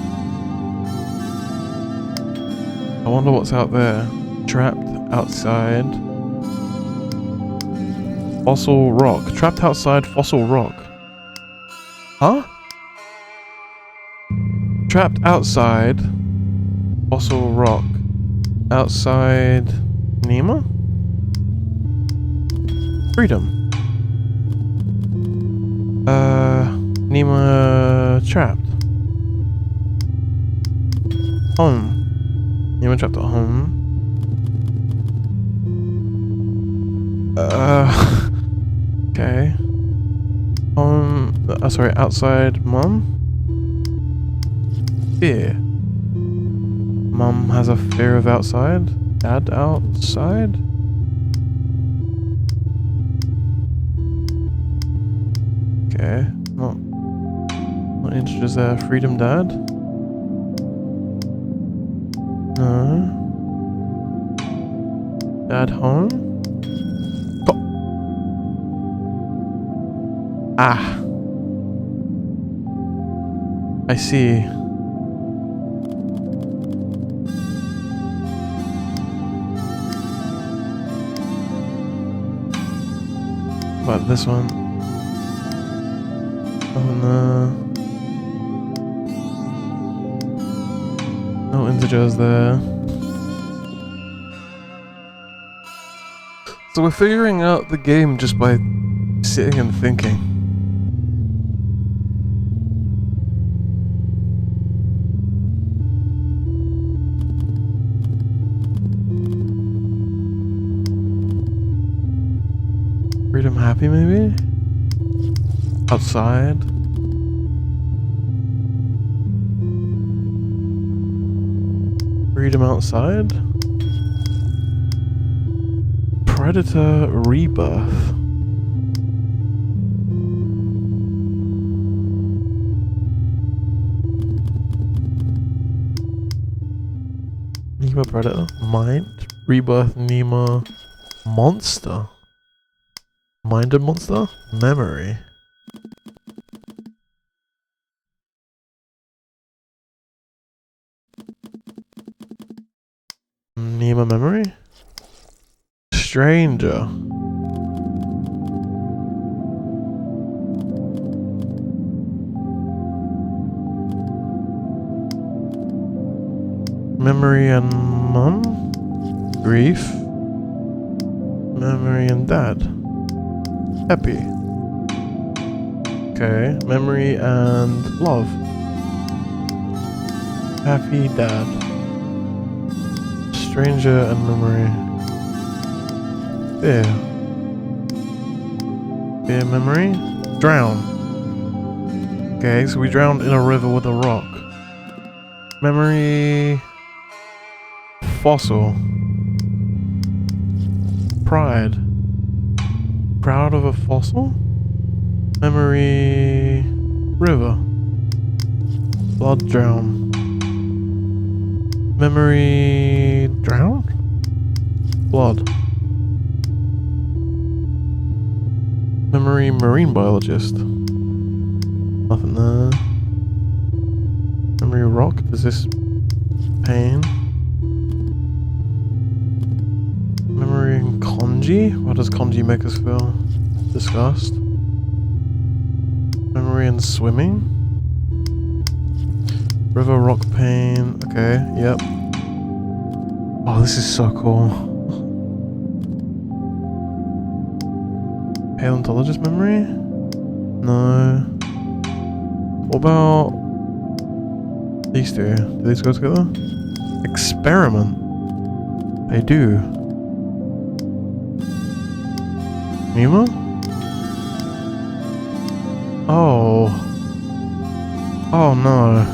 I wonder what's out there. Trapped outside. Fossil rock. Trapped outside fossil rock. Huh? Trapped outside fossil rock. Outside Nima? Freedom. Nima trapped. Home. Nima trapped at home. Okay. Home. Sorry, outside mum? Fear. Mum has a fear of outside? Dad outside? Okay. Not interested there. Freedom dad? No. Dad home? Ah. I see. But this one. Oh no. No integers there. So we're figuring out the game just by sitting and thinking. Freedom happy maybe? Outside? Freedom outside? Predator rebirth. Nima predator. Mind. Rebirth Nima monster. Minded monster? Memory. Nima memory? Stranger. Memory and mum? Grief. Memory and dad. Happy. Okay. Memory and love. Happy dad. Stranger and memory. Fear. Fear memory. Drown. Okay, so we drowned in a river with a rock. Memory. Fossil. Pride. Proud of a fossil? Memory. River. Blood drown. Memory. Drown? Blood. Memory marine biologist. Nothing there. Memory rock. Does this pain? Memory and kanji? What does kanji make us feel? Disgust. Memory and swimming. River rock pain. Okay, yep. Oh, this is so cool. Paleontologist memory? No. What about these two? Do these go together? Experiment. They do. Nima? Oh. Oh no.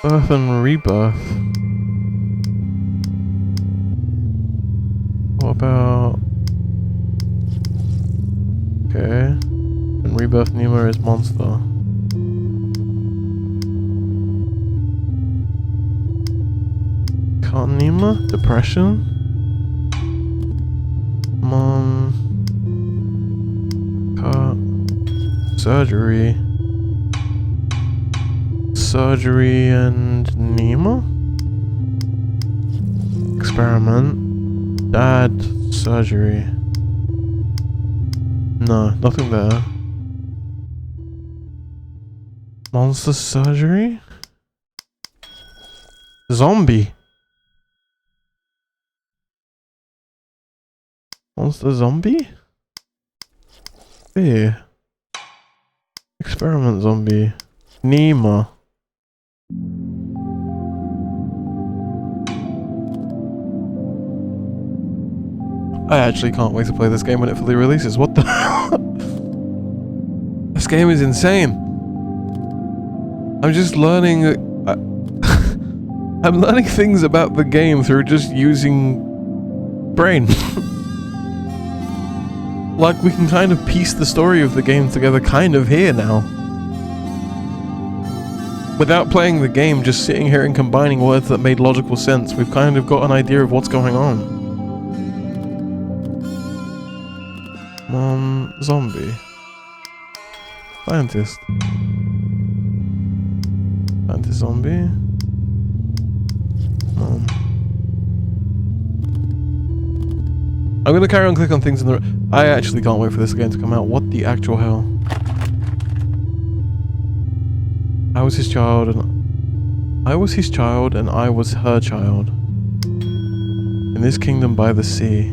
Birth and rebirth. What about... Okay. And rebirth Nima is monster. Can't Nima? Depression? Mom... Cut... Surgery... Surgery and Nima? Experiment. Dad. Surgery. No, nothing there. Monster surgery? Zombie. Monster zombie? Fear. Experiment zombie. Nima. I actually can't wait to play this game when it fully releases. What the? This game is insane. I'm just learning. I'm learning things about the game through just using brain. Like we can kind of piece the story of the game together kind of here now. Without playing the game, just sitting here and combining words that made logical sense, we've kind of got an idea of what's going on. Zombie. Scientist. Scientist zombie. I'm gonna carry on click on things in the... I actually can't wait for this game to come out. What the actual hell? I was his child and... I was his child and I was her child. In this kingdom by the sea.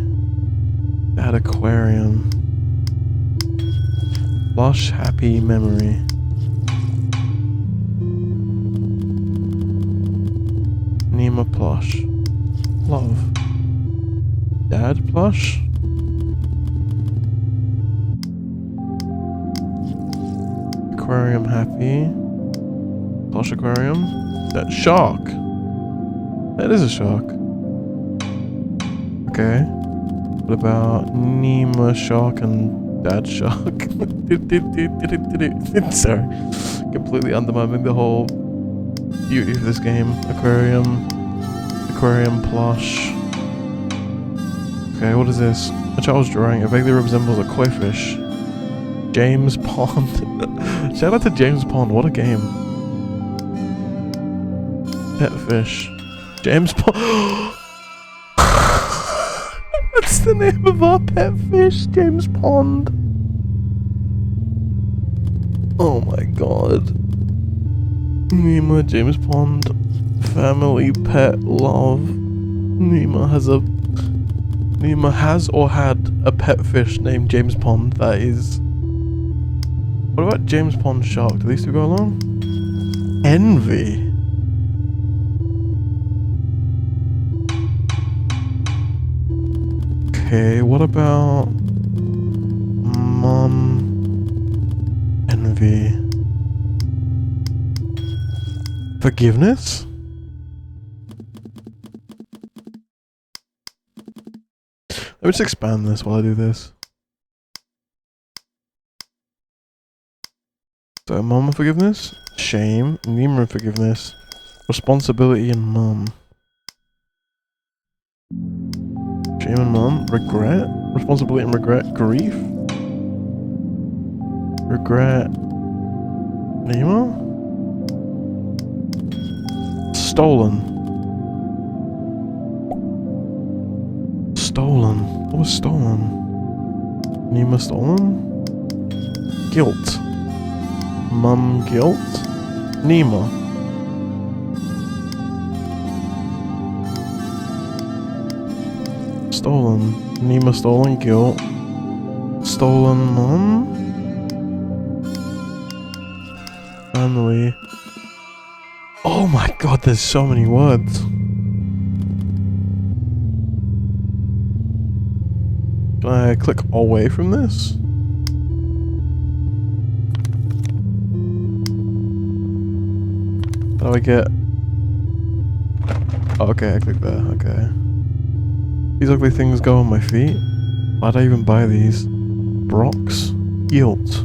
They had aquarium. Lush, happy memory. Nima plush. Love. Dad plush? Aquarium happy. Plush aquarium. That shark. That is a shark. Okay. What about Nima shark and Dad shark? Sorry. Completely undermining the whole beauty of this game. Aquarium. Aquarium plush. Okay, what is this? A child's drawing. It vaguely resembles a koi fish. James Pond. Shout out to James Pond. What a game. Pet fish. James Pond. That's the name of our pet fish, James Pond. Oh my god. Nima, James Pond. Family, pet, love. Nima has or had a pet fish named James Pond. That is... What about James Pond shark? Do these two go along? Envy. Okay, what about... Mom... Envy... Forgiveness? Let me just expand this while I do this. So mom and forgiveness, shame, Nima and forgiveness, responsibility and mum. Shame and mum, regret, responsibility and regret, grief, regret, Nima, stolen. Stolen. What was stolen? Nima stolen? Guilt. Mum guilt. Nima. Stolen. Nima stolen guilt. Stolen mum. Family. Oh my god, there's so many words. Can I click away from this? How do I get... Oh, okay, I click there, okay. These ugly things go on my feet? Why'd I even buy these? Brocs? Guilt.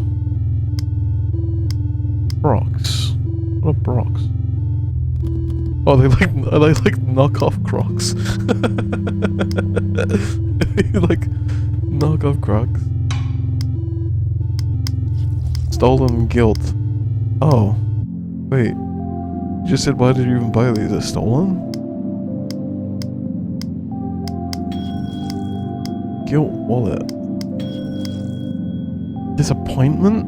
Brocs. What are Brocs? Oh, are they like knockoff Crocs? Like knockoff Crocs. Stolen guilt. Oh. Wait. You just said why did you even buy these? They're stolen? Guilt wallet. Disappointment?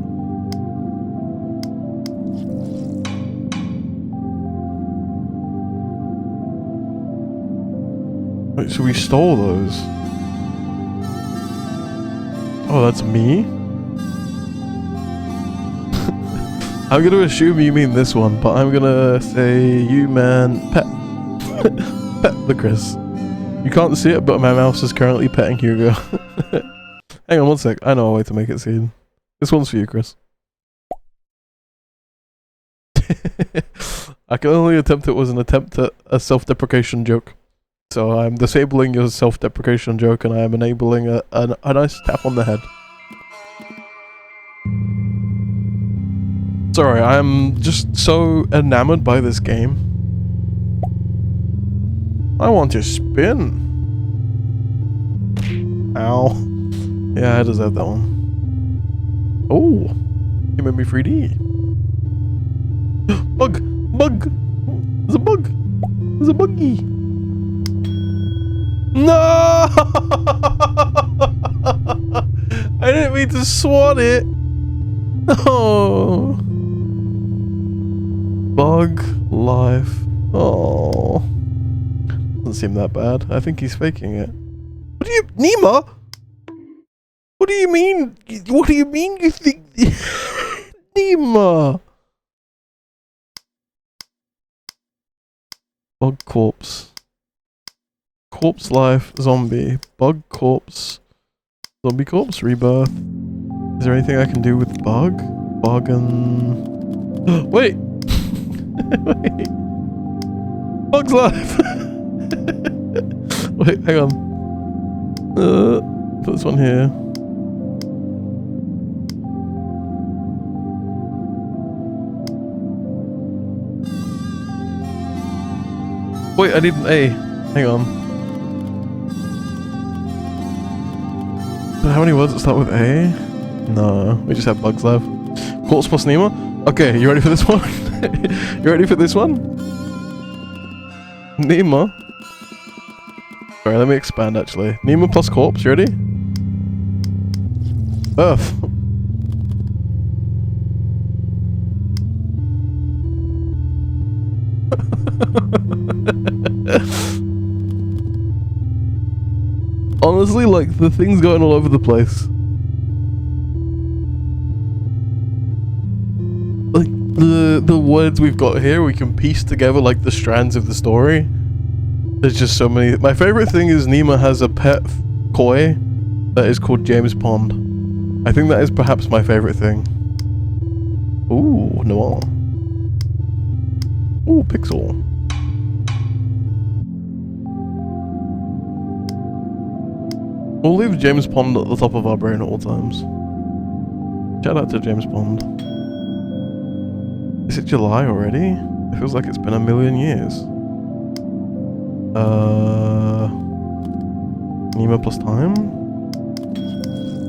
Wait, so we stole those? Oh, that's me? I'm gonna assume you mean this one, but I'm gonna say you man pet. Pet the Chris. You can't see it, but my mouse is currently petting Hugo. Hang on one sec, I know a way to make it seen. This one's for you, Chris. I can only attempt it was an attempt at a self-deprecation joke. So I'm disabling your self-deprecation joke and I am enabling a nice tap on the head. Sorry, I'm just so enamored by this game. I want to spin. Ow. Yeah, I deserve that one. Oh, you made me 3D. Bug! Bug! There's a bug! There's a buggy! No! I didn't mean to swat it! Oh. Bug life. Oh. Doesn't seem that bad. I think he's faking it. What do you... Nima? What do you mean? What do you mean you think... Nima! Bug corpse. Corpse life. Zombie. Bug corpse. Zombie corpse. Rebirth. Is there anything I can do with bug? Bug and... Wait! Wait. Bug's life! Wait, hang on. Put this one here. Wait, I need an A. Hang on. How many words that start with A? No, we just have Bug's life. Corpse plus Nima? Okay, you ready for this one? You ready for this one? Nima. Sorry, let me expand actually. Nima plus corpse, you ready? Earth. Honestly, like, the thing's going all over the place. Like, the words we've got here, we can piece together, like, the strands of the story. There's just so many. My favorite thing is Nima has a pet koi that is called James Pond. I think that is perhaps my favorite thing. Ooh, noir. Ooh, pixel. We'll leave James Pond at the top of our brain at all times. Shout out to James Pond. Is it July already? It feels like it's been a million years. Nima plus time.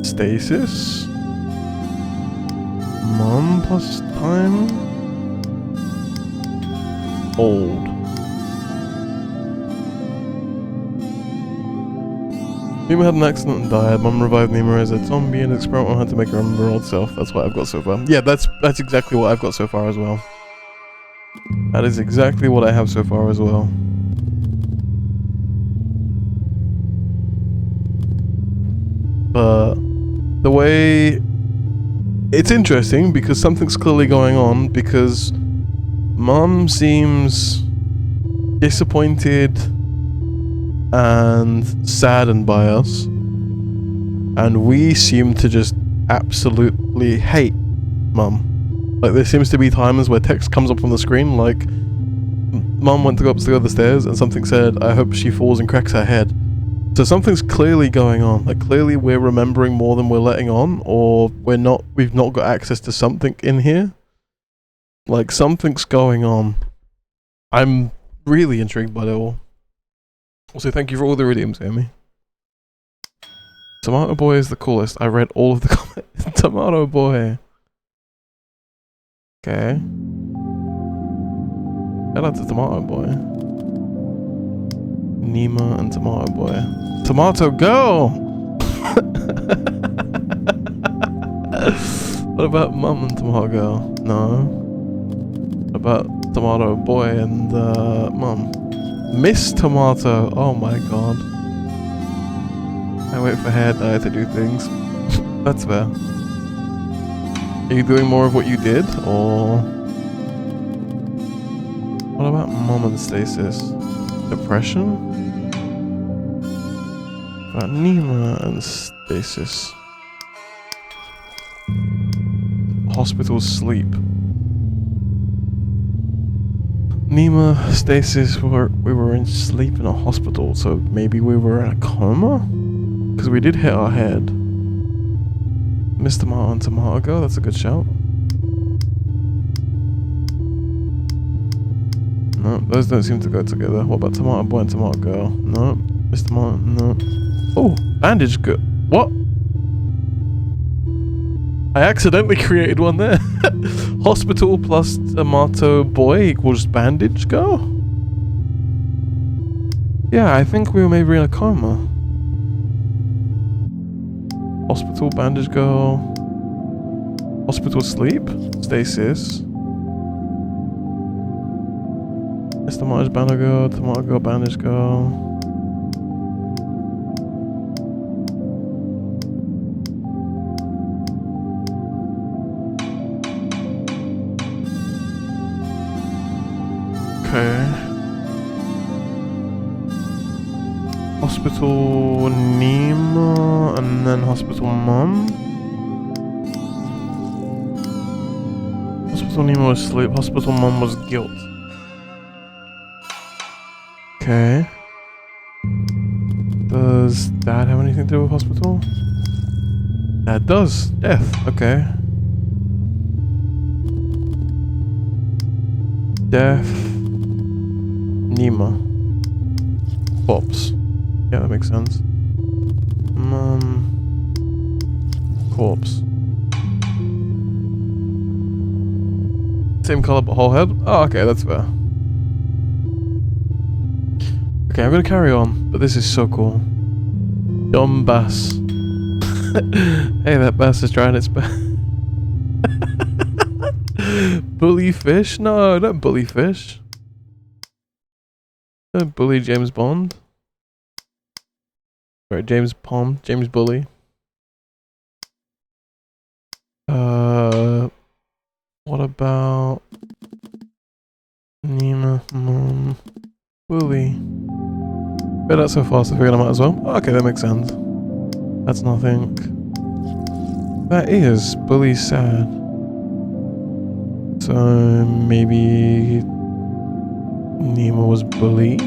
Stasis. Mom plus time. Old. Nima had an accident and died. Mum revived Nima as a zombie and experiment on how to make her remember her old self. That's what I've got so far. Yeah, that's exactly what I've got so far as well. That is exactly what I have so far as well. But the way... It's interesting because something's clearly going on because Mum seems disappointed and saddened by us, and we seem to just absolutely hate Mum. Like, there seems to be times where text comes up on the screen like, Mum went to go up the stairs and something said, I hope she falls and cracks her head. So something's clearly going on. Like, clearly we're remembering more than we're letting on, or we've not got access to something in here. Like, something's going on. I'm really intrigued by it all. Also, thank you for all the redeems, Amy. Tomato Boy is the coolest. I read all of the comments. Tomato Boy. Okay. Shout out to Tomato Boy. Nima and Tomato Boy. Tomato Girl! What about Mum and Tomato Girl? No. What about Tomato Boy and Mum? Miss Tomato! Oh my god. I wait for hair dye to do things. That's fair. Are you doing more of what you did, or... What about Mom and Stasis? Depression? About Nima and Stasis. Hospital sleep. Nima, Stasis, we were in sleep in a hospital, so maybe we were in a coma? Because we did hit our head. Mr. Tomato and Tomato Girl, that's a good shout. No, those don't seem to go together. What about Tomato Boy and Tomato Girl? No. Mr. Tomato, no. Oh, Bandage Girl. What? I accidentally created one there. Hospital plus Tomato Boy equals Bandage Girl? Yeah, I think we were maybe in a coma. Hospital, Bandage Girl. Hospital sleep? Stasis. Mr. Tomato Tomato Girl, Bandage Girl. Okay. Hospital Nima and then Hospital Mum. Hospital Nima was sleep, Hospital Mum was guilt. Okay. Does that have anything to do with hospital? That does. Death. Okay. Death. Nima. Corpse. Yeah, that makes sense. Mum. Corpse. Same color but whole head? Oh, okay, that's fair. Okay, I'm gonna carry on, but this is so cool. Dumb bass. Hey, that bass is trying its best. Bully fish? No, don't bully fish. Don't bully James Bond. Right, James Pond, James Bully. What about Nima, Mom, Bully? Read that so fast, I figured I might as well. Oh, okay, that makes sense. That's nothing. That is Bully sad. So maybe Nima was bullied.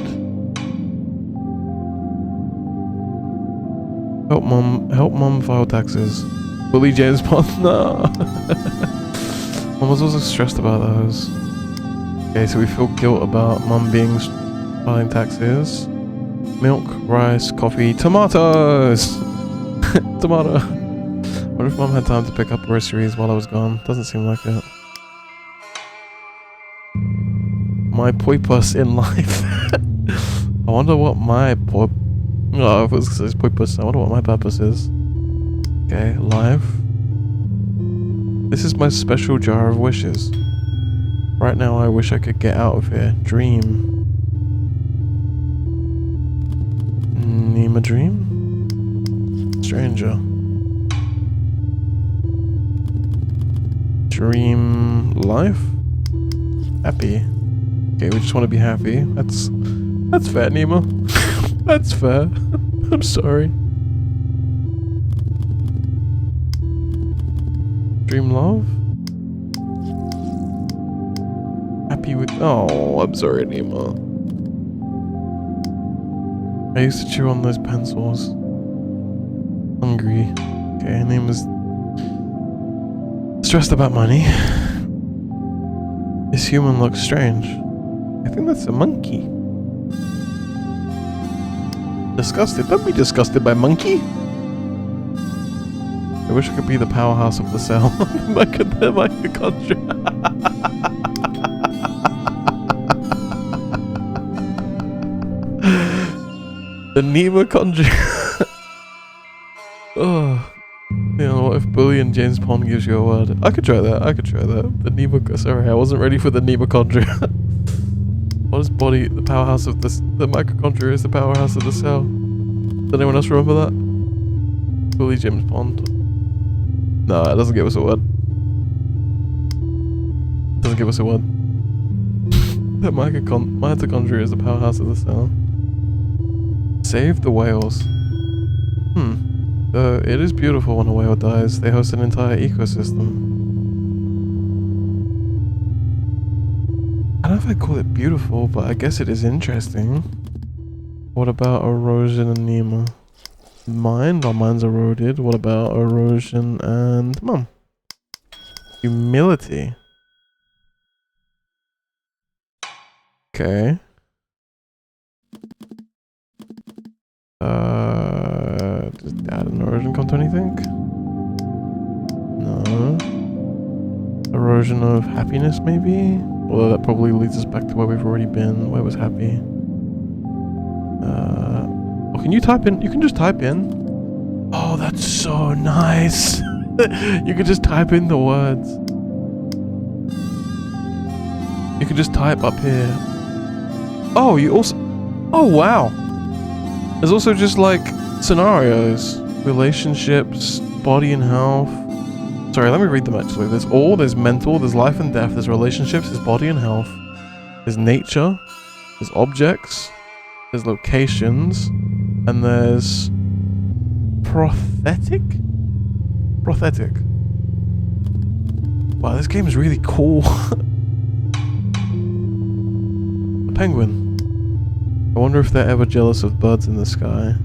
Help mom file taxes. Bully James Bond. No. Mum was also stressed about those. Okay, so we feel guilt about Mum being filing taxes. Milk, rice, coffee, tomatoes! Tomato. What if Mum had time to pick up groceries while I was gone? Doesn't seem like it. My poipus in life. I wonder what my oh, if it says poipus, I wonder what my purpose is. Okay, life. This is my special jar of wishes. Right now I wish I could get out of here. Dream. Nima dream? Stranger. Dream life? Happy. Okay, we just want to be happy. That's fair, Nima. That's fair. I'm sorry. Dream love? Happy with... Oh, I'm sorry, Nima. I used to chew on those pencils. Hungry. Okay, Nima's stressed about money. This human looks strange. I think that's a monkey. Disgusted? Don't be disgusted by monkey. I wish I could be the powerhouse of the cell. the mitochondria. The mitochondria. Oh. You know, what if Bully and James Pond gives you a word? I could try that. The Nima... Sorry, I wasn't ready for the mitochondria. What is body? The powerhouse of this... The mitochondria is the powerhouse of the cell. Does anyone else remember that? Bully James Pond. No, it doesn't give us a word. Doesn't give us a word. The mitochondria is the powerhouse of the cell. Save the whales. It is beautiful when a whale dies. They host an entire ecosystem. I don't know if I'd call it beautiful, but I guess it is interesting. What about erosion and Nima? Our mind's eroded. What about erosion and Mum? Humility. Okay. Does add an erosion come to anything? No. Erosion of happiness, maybe? Although that probably leads us back to where we've already been. Where was happy? Oh, can you type in? You can just type in. Oh, that's so nice. You could just type in the words. You could just type up here. Oh, you also... Oh, wow. There's also just like scenarios, relationships, body and health. Sorry, let me read them actually. There's mental, there's life and death, there's relationships, there's body and health, there's nature, there's objects, there's locations, and there's prosthetic? Prosthetic. Wow, this game is really cool. A penguin. I wonder if they're ever jealous of birds in the sky.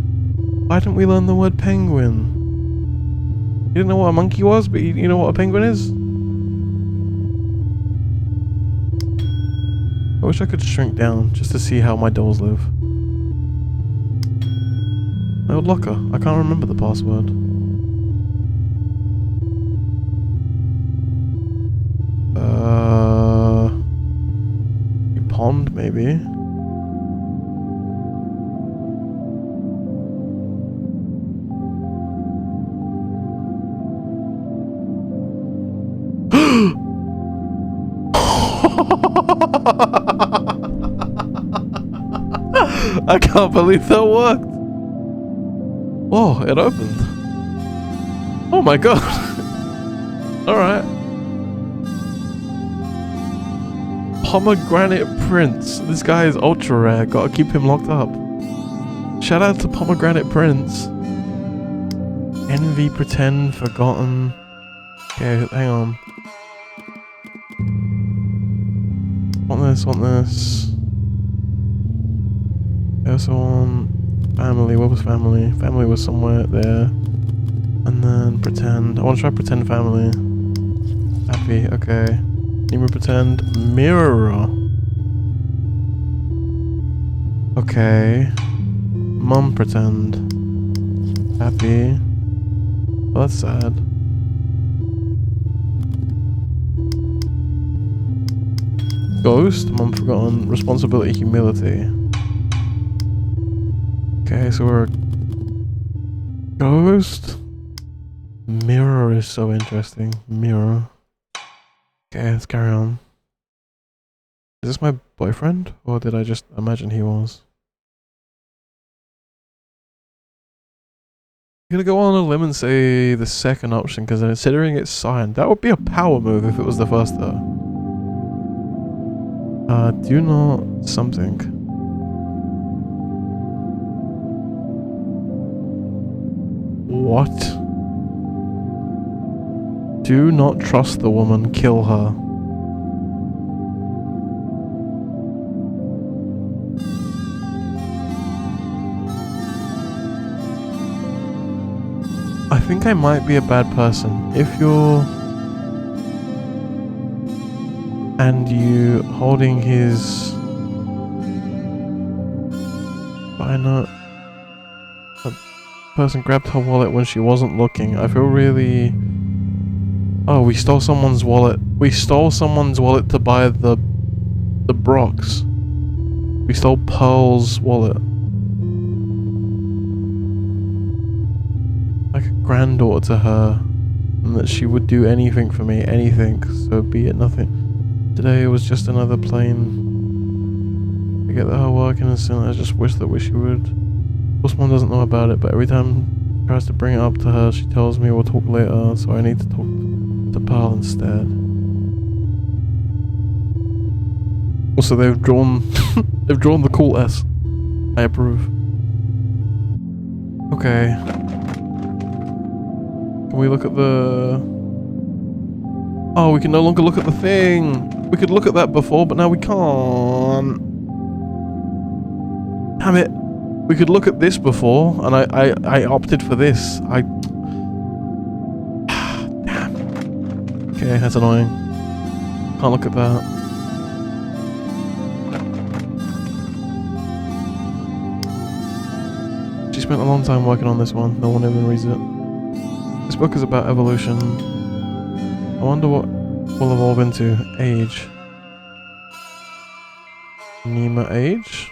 Why didn't we learn the word penguin? You didn't know what a monkey was, but you know what a penguin is? I wish I could shrink down just to see how my dolls live. My old locker. I can't remember the password. Pond, maybe? I can't believe that worked. Oh, it opened. Oh my god. Alright. Pomegranate Prince. This guy is ultra rare. Gotta keep him locked up. Shout out to Pomegranate Prince. Envy, pretend, forgotten. Okay, hang on. Want this. I also want family. Where was family? Family was somewhere there. And then pretend. I want to try pretend family. Happy, okay. Nima pretend. Mirror. Okay. Mum pretend. Happy. Well, that's sad. Ghost. Mum forgotten. Responsibility, humility. Okay, so we're a ghost. Mirror is so interesting. Mirror. Okay, let's carry on. Is this my boyfriend? Or did I just imagine he was? I'm gonna go on a limb and say the second option, because considering it's signed, that would be a power move if it was the first though. Do not something. What? Do not trust the woman, kill her. I think I might be a bad person. If you're... and you holding his... Why not? A person grabbed her wallet when she wasn't looking. I feel really... Oh, we stole someone's wallet. We stole someone's wallet to buy the Brox. We stole Pearl's wallet. Like a granddaughter to her. And that she would do anything for me. Anything. So be it nothing. Today was just another plane. I get that her work innocent. I just wish she would. Of course, Mom doesn't know about it, but every time she tries to bring it up to her, she tells me we'll talk later, so I need to talk to Pearl instead. Also, they've drawn the cool S. I approve. Okay. Can we look at the... Oh, we can no longer look at the thing! We could look at that before, but now we can't. Damn it! We could look at this before, and I opted for this. Damn. Okay, that's annoying. Can't look at that. She spent a long time working on this one. No one even reads it. This book is about evolution. I wonder what we'll evolve into. Age. Nima age?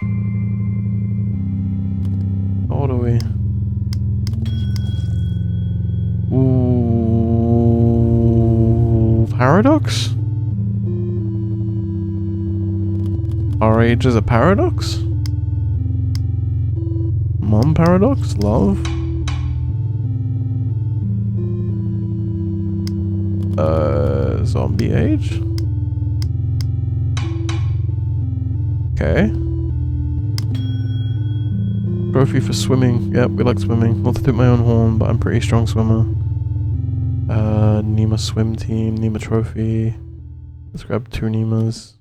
How old are we? Ooh, paradox? Our age is a paradox? Mom paradox? Love? Zombie age? Okay. Trophy for swimming. Yep, we like swimming. Not to toot my own horn, but I'm a pretty strong swimmer. Nima swim team, Nima trophy. Let's grab 2 Nimas.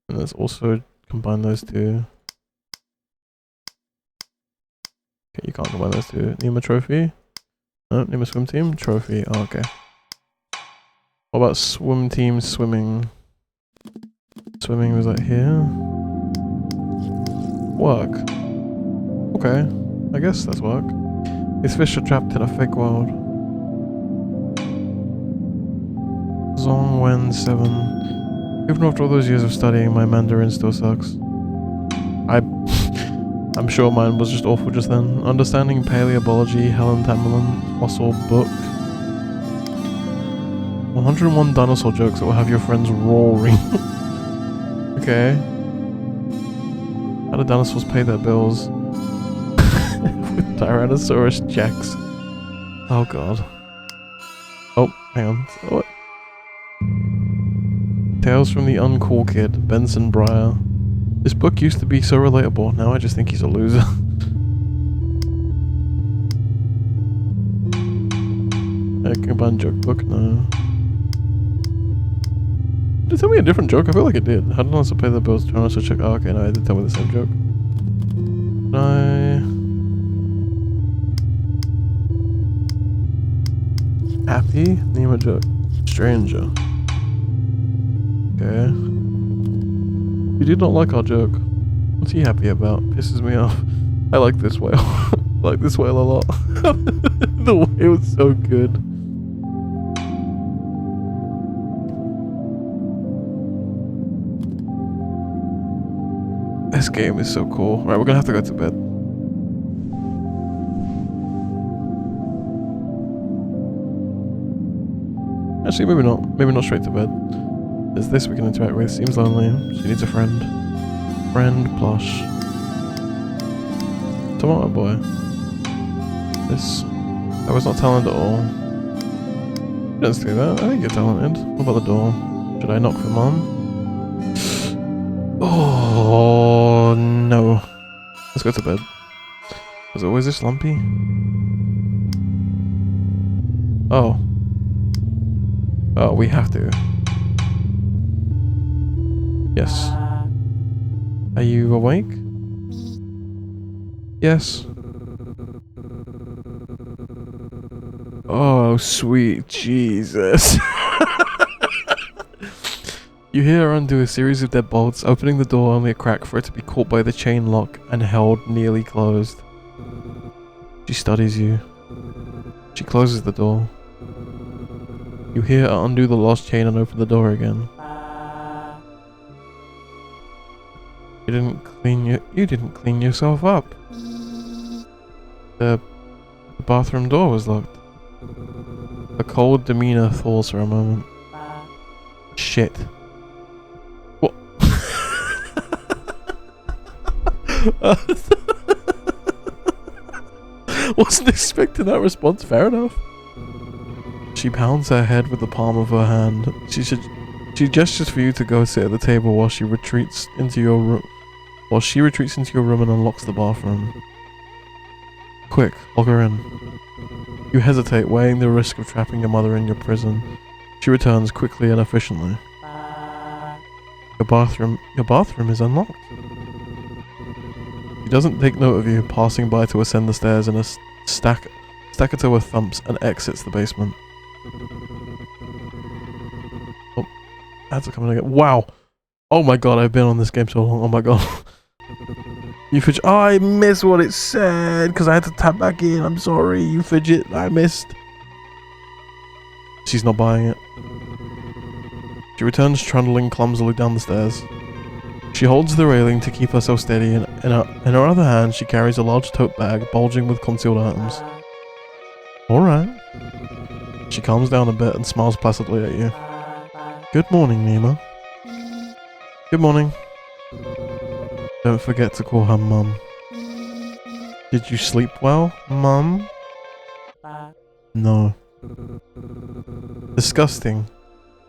And let's also combine those 2. Okay, you can't combine those 2. Nima trophy. No, Nima swim team, trophy. Oh, okay. What about swim team swimming? Swimming was like here. Work. Okay, I guess that's work. These fish are trapped in a fake world. Zongwen 7. Even after all those years of studying, my Mandarin still sucks. I'm sure mine was just awful just then. Understanding Paleobiology, Helen Tamerlan, Fossil Book. 101 dinosaur jokes that will have your friends roaring. Okay. How do dinosaurs pay their bills? With Tyrannosaurus Jax. Oh god. Oh, hang on. What? Tales from the Uncool Kid, Benson Breyer. This book used to be so relatable, now I just think he's a loser. Combined joke book? No. Did it tell me a different joke? I feel like it did. How did I also pay the bills? Trying to check. Oh, okay, no, it did tell me the same joke. Happy? Nima joke. Stranger. Okay. You did not like our joke. What's he happy about? Pisses me off. I like this whale. I like this whale a lot. The whale was so good. This game is so cool. Right, we're gonna have to go to bed. Actually, maybe not. Maybe not straight to bed. There's this we can interact with. Seems lonely. She needs a friend. Friend plush. Tomato boy. This. I was not talented at all. Don't do that. I think you're talented. What about the door? Should I knock for mom? Oh no. Let's go to bed. Was it always this lumpy? Oh. Oh, we have to. Yes. Are you awake? Yes. Oh, sweet Jesus. You hear her undo a series of deadbolts, opening the door only a crack for it to be caught by the chain lock and held nearly closed. She studies you. She closes the door. You hear her undo the lost chain and open the door again. You didn't clean yourself up. The bathroom door was locked. A cold demeanor thaws for a moment. Shit. What? Wasn't expecting that response. Fair enough. She pounds her head with the palm of her hand. She gestures for you to go sit at the table while she retreats into your room. And unlocks the bathroom. Quick, lock her in. You hesitate, weighing the risk of trapping your mother in your prison. She returns quickly and efficiently. Your bathroom is unlocked. She doesn't take note of you, passing by to ascend the stairs in a staccato with thumps and exits the basement. Oh, ads are coming again. Wow. Oh my god, I've been on this game so long. Oh my god. You fidget. Oh, I missed what it said because I had to tap back in. I'm sorry, you fidget. I missed. She's not buying it. She returns trundling clumsily down the stairs. She holds the railing to keep herself steady, and in her other hand, she carries a large tote bag bulging with concealed items. Alright. She calms down a bit and smiles placidly at you. Good morning, Nima. Good morning. Don't forget to call her Mum. Did you sleep well, Mum? No. Disgusting.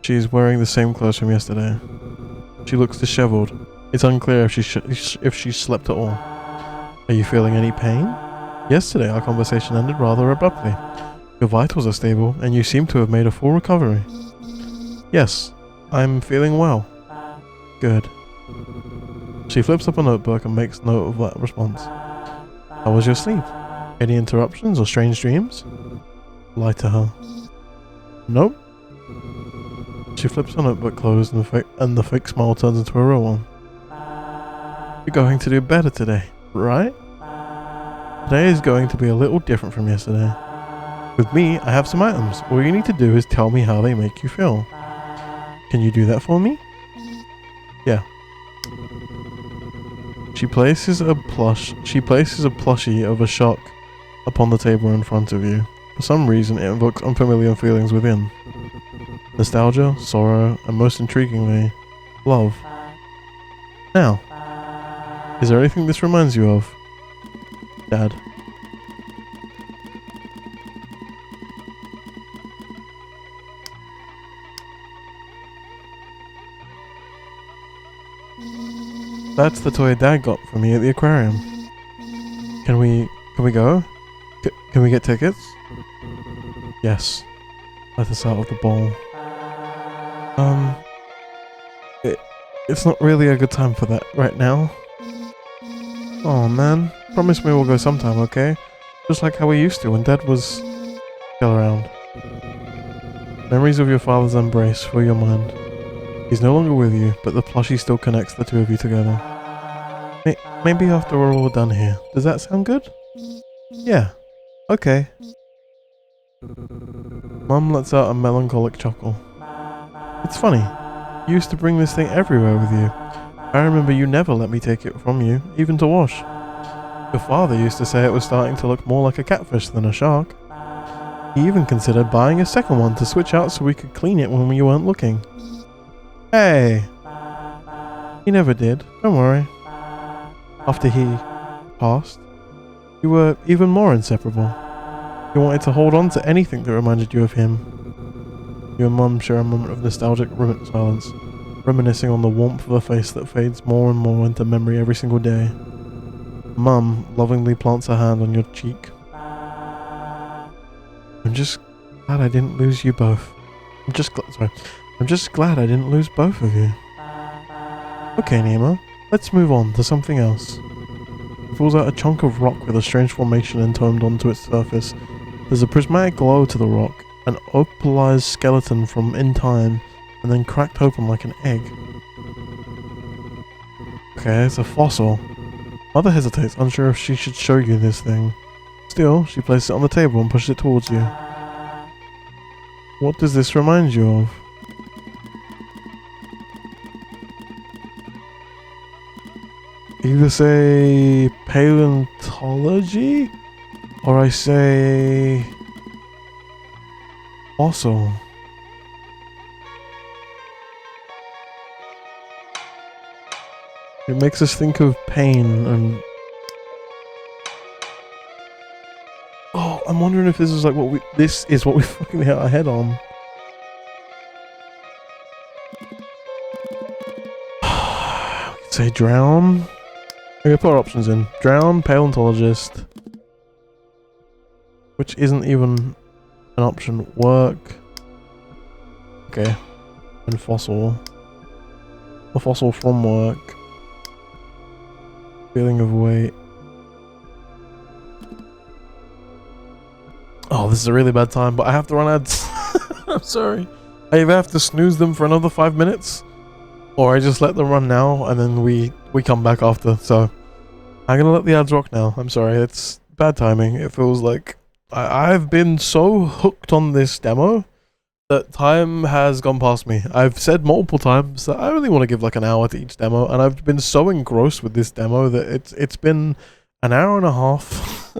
She is wearing the same clothes from yesterday. She looks disheveled. It's unclear if she slept at all. Are you feeling any pain? Yesterday our conversation ended rather abruptly. Your vitals are stable, and you seem to have made a full recovery. Yes, I'm feeling well. Good. She flips up a notebook and makes note of that response. How was your sleep? Any interruptions or strange dreams? Lie to her. Nope. She flips her notebook closed and the fake smile turns into a real one. You're going to do better today, right? Today is going to be a little different from yesterday. With me, I have some items. All you need to do is tell me how they make you feel. Can you do that for me? Yeah. She places a plushie of a shark upon the table in front of you. For some reason, it invokes unfamiliar feelings within. Nostalgia, sorrow, and most intriguingly, love. Now, is there anything this reminds you of? Dad. That's the toy Dad got for me at the aquarium. Can we go? Can we get tickets? Yes. Let us out of the bowl. It's not really a good time for that right now. Oh man, promise me we'll go sometime, okay? Just like how we used to when Dad was still around. Memories of your father's embrace fill your mind. He's no longer with you, but the plushie still connects the two of you together. Maybe after we're all done here. Does that sound good? Yeah. Okay. Mum lets out a melancholic chuckle. It's funny. You used to bring this thing everywhere with you. I remember you never let me take it from you, even to wash. Your father used to say it was starting to look more like a catfish than a shark. He even considered buying a second one to switch out so we could clean it when you weren't looking. Hey! He never did, don't worry. After he passed, you were even more inseparable. You wanted to hold on to anything that reminded you of him. You and Mum share a moment of nostalgic silence, reminiscing on the warmth of a face that fades more and more into memory every single day. Mum lovingly plants her hand on your cheek. I'm just glad I didn't lose you both. I'm just glad I didn't lose both of you. Okay, Nima, let's move on to something else. He pulls out a chunk of rock with a strange formation entombed onto its surface. There's a prismatic glow to the rock, an opalized skeleton from in time, and then cracked open like an egg. Okay, it's a fossil. Mother hesitates, unsure if she should show you this thing. Still, she places it on the table and pushes it towards you. What does this remind you of? Either say paleontology, or I say fossil. It makes us think of pain and... Oh, I'm wondering if this is like this is what we fucking hit our head on. We could say drown. Okay, put our options in. Drown, paleontologist. Which isn't even an option. Work. Okay. And fossil. A fossil from work. Feeling of weight. Oh, this is a really bad time, but I have to run ads. I'm sorry. I either have to snooze them for another 5 minutes, or I just let them run now, and then we come back after. So, I'm gonna let the ads rock now. I'm sorry, it's bad timing. It feels like I've been so hooked on this demo that time has gone past me. I've said multiple times that I really want to give like an hour to each demo, and I've been so engrossed with this demo that it's been an hour and a half,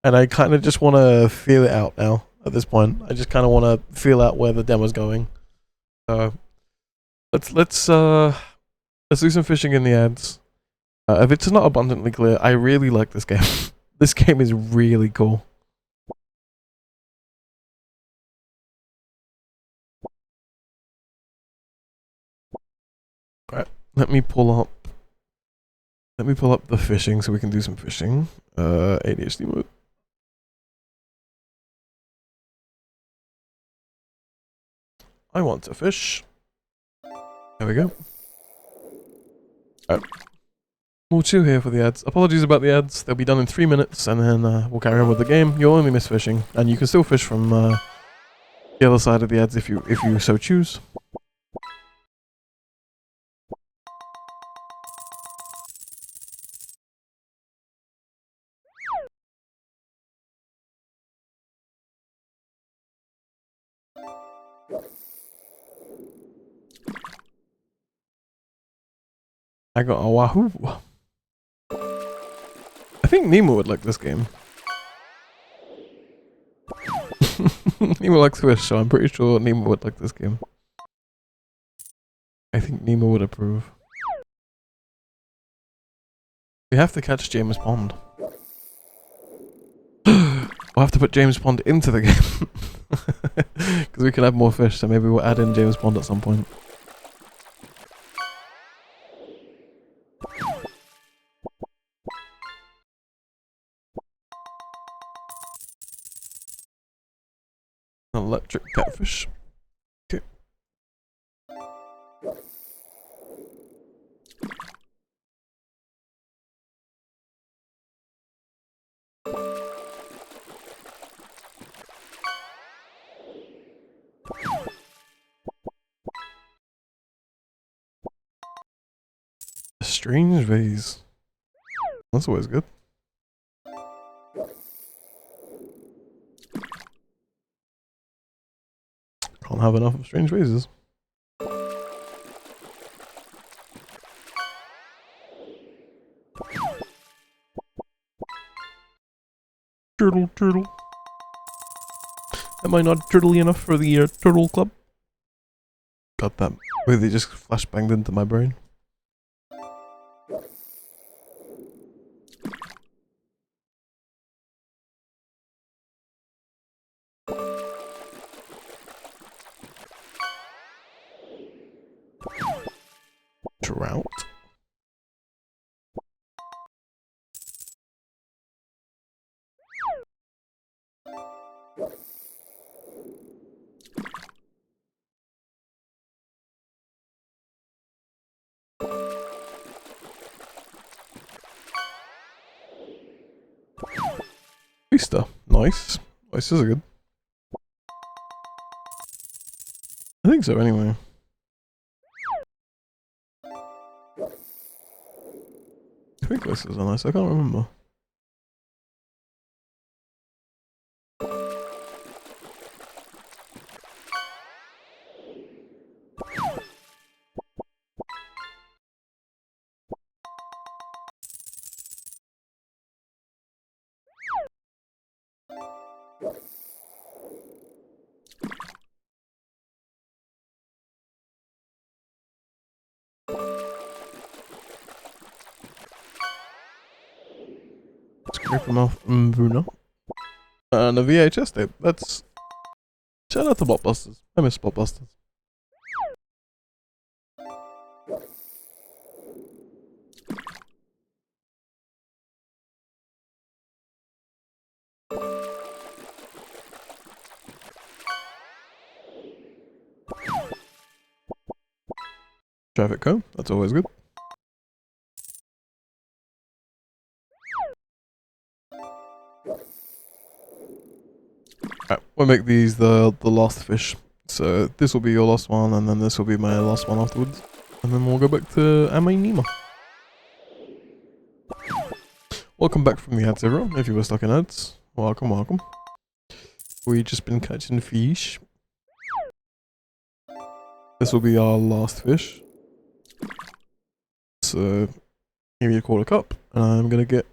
and I kind of just want to feel it out now. At this point, I just kind of want to feel out where the demo's going. So let's do some fishing in the ads. If it's not abundantly clear, I really like this game. This game is really cool. Alright, let me pull up the fishing so we can do some fishing. ADHD mode. I want to fish. There we go. Alright. We'll chill here for the ads. Apologies about the ads. They'll be done in 3 minutes, and then we'll carry on with the game. You'll only miss fishing, and you can still fish from the other side of the ads if you so choose. I got a wahoo. I think Nima would like this game. Nima likes fish, so I'm pretty sure Nima would like this game. I think Nima would approve. We have to catch James Bond. We'll have to put James Bond into the game. Because we can have more fish, so maybe we'll add in James Bond at some point. Electric catfish. Okay. strange vase. That's always good. Can't have enough of strange vases. Turtle, turtle. Am I not turtly enough for the turtle club? Got that. Wait, they just flashbanged into my brain. Trout. Oyster. Nice. Oysters are good. I think so anyway. I think oysters are nice. I can't remember. Scrape them off Bruno. And a VHS tape. That's... Shout out to Blockbusters. I miss Blockbusters. Traffic cone. That's always good. Alright, we'll make these the last fish. So this will be your last one, and then this will be my last one afterwards. And then we'll go back to I Nima. Welcome back from the ads, everyone. If you were stuck in ads, welcome, welcome. We've just been catching fish. This will be our last fish. So here you call a cup, and I'm gonna get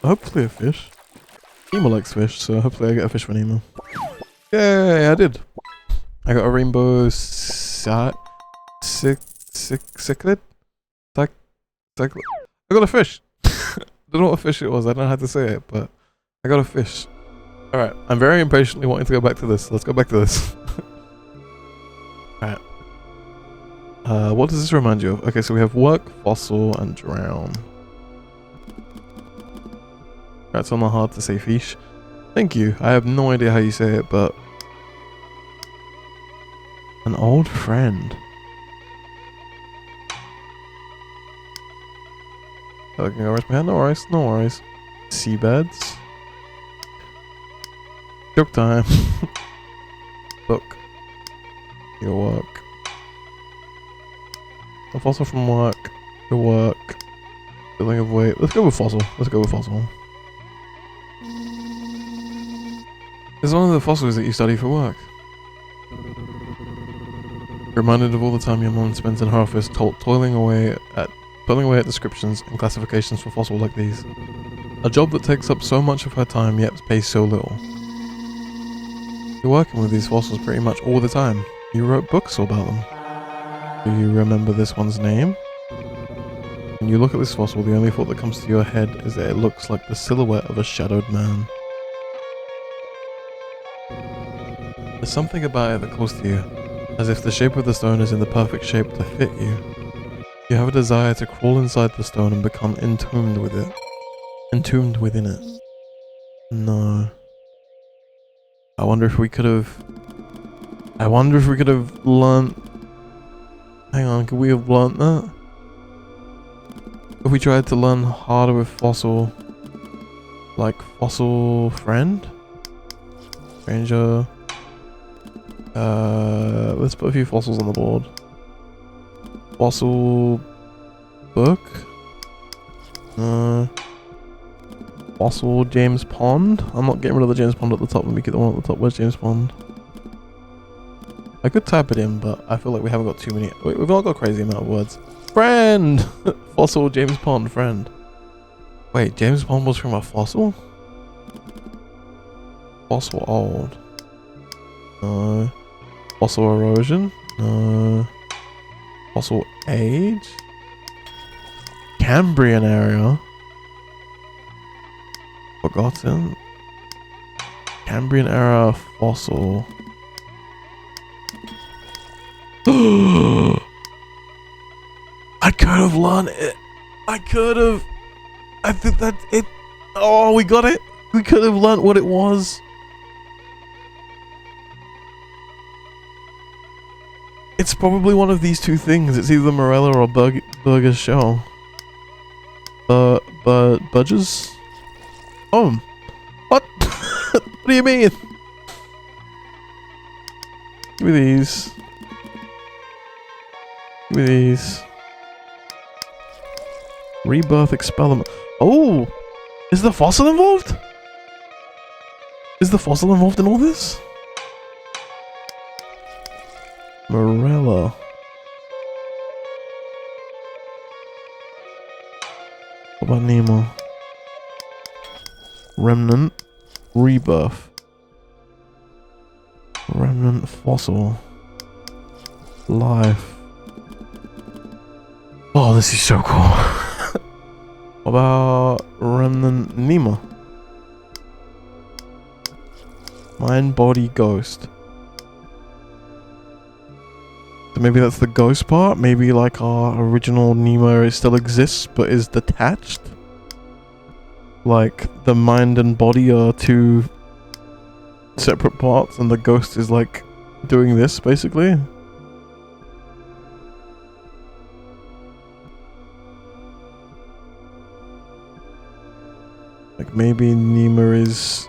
hopefully a fish. Nima likes fish, so hopefully I get a fish for Nima. Yay, I did. I got a rainbow cichlid. I got a fish. Don't know what fish it was. I don't know how to say it, but I got a fish. All right, I'm very impatiently wanting to go back to this. Let's go back to this. All right. What does this remind you of? Okay, so we have work, fossil, and drown. That's on the hard to say fish. Thank you. I have no idea how you say it, but an old friend. I can go rest my hand. No worries, no worries. Seabeds. Joke time. Book. Your work. A fossil from work. Your work. Building of weight. Let's go with fossil. Let's go with fossil. It's one of the fossils that you study for work. Reminded of all the time your mom spends in her office toiling away at descriptions and classifications for fossils like these. A job that takes up so much of her time yet pays so little. You're working with these fossils pretty much all the time. You wrote books about them. Do you remember this one's name? When you look at this fossil, the only thought that comes to your head is that it looks like the silhouette of a shadowed man. There's something about it that calls to you, as if the shape of the stone is in the perfect shape to fit you. You have a desire to crawl inside the stone and become entombed with it. Entombed within it. No. I wonder if we could have learnt... Hang on, could we have learnt that? If we tried to learn harder with fossil... Like, fossil friend? Stranger... let's put a few fossils on the board. Fossil book. Fossil James Pond. I'm not getting rid of the James Pond at the top. Let me get the one at the top. Where's James Pond? I could type it in, but I feel like we haven't got too many. Wait, we've not got a crazy amount of words. Friend! Fossil James Pond, friend. Wait, James Pond was from a fossil? Fossil old. No. Fossil erosion? No. Fossil age? Cambrian area? Forgotten? Cambrian era fossil. I could have learned it. I could have. I think that's it. Oh, we got it. We could have learned what it was. It's probably one of these two things. It's either Morella or Burger's shell. Budges? Oh. What? What do you mean? Give me these. Give me these. Rebirth experiment. Oh! Is the fossil involved? Is the fossil involved in all this? Morella. What about Nima? Remnant. Rebirth. Remnant fossil. Life. Oh, this is so cool. What about Remnant Nima? Mind, body, ghost. So maybe that's the ghost part? Maybe like our original Nima still exists but is detached? Like the mind and body are two separate parts and the ghost is like doing this basically? Like maybe Nima is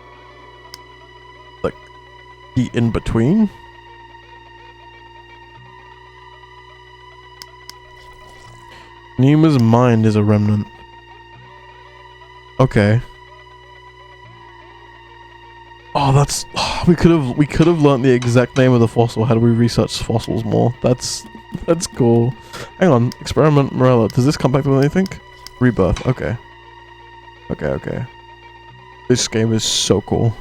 like the in between? Nima's mind is a remnant. Okay. Oh, that's we could have learnt the exact name of the fossil had we researched fossils more. That's cool. Hang on, experiment Morella. Does this come back with anything? Rebirth. Okay. Okay. This game is so cool.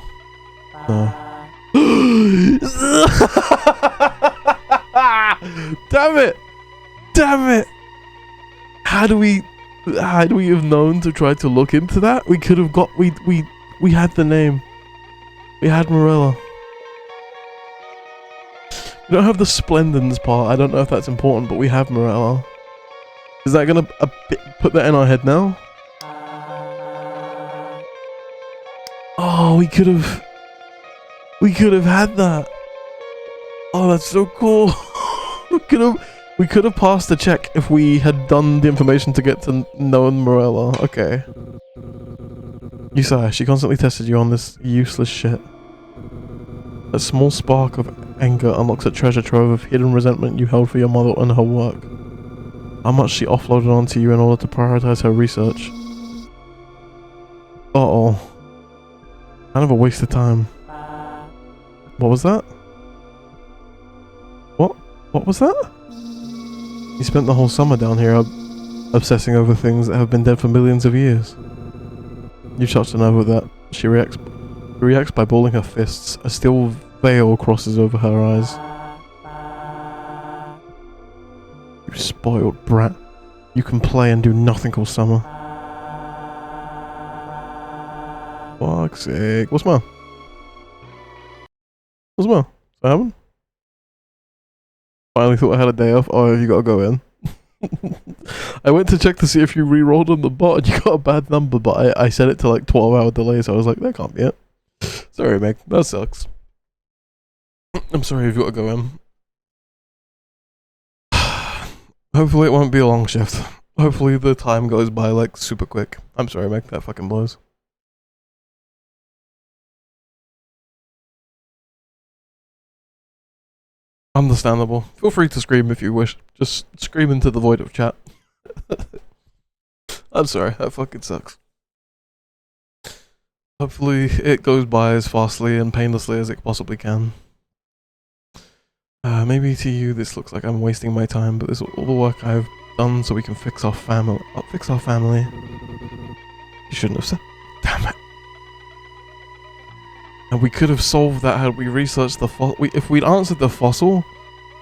Damn it! Damn it! Had we have known to try to look into that, we could have got we had the name. We had Morella. We don't have the Splendens part. I don't know if that's important, but we have Morella. Is that gonna put that in our head now? Oh, we could have had that. Oh, that's so cool. we could have passed the check if we had done the information to get to know Morella. Okay. Yusai, she constantly tested you on this useless shit. A small spark of anger unlocks a treasure trove of hidden resentment you held for your mother and her work. How much she offloaded onto you in order to prioritize her research. Uh-oh. Kind of a waste of time. What was that? What was that? You spent the whole summer down here obsessing over things that have been dead for millions of years. You touched a nerve with that. She reacts by balling her fists. A steel veil crosses over her eyes. You spoiled brat. You can play and do nothing all summer. Fuck's sake. What's more? What's more? What happened? Finally thought I had a day off. Oh, you gotta go in. I went to check to see if you re-rolled on the bot and you got a bad number, but I set it to like 12-hour delay, so I was like, that can't be it. Sorry, Meg. That sucks. I'm sorry if you gotta go in. Hopefully it won't be a long shift. Hopefully the time goes by like super quick. I'm sorry, Meg. That fucking blows. Understandable. Feel free to scream if you wish. Just scream into the void of chat. I'm sorry, that fucking sucks. Hopefully it goes by as fastly and painlessly as it possibly can. Maybe to you this looks like I'm wasting my time, but this is all the work I've done so we can fix our family. Fix our family. You shouldn't have said. Damn it. And we could have solved that had we researched the fossil. If we'd answered the fossil,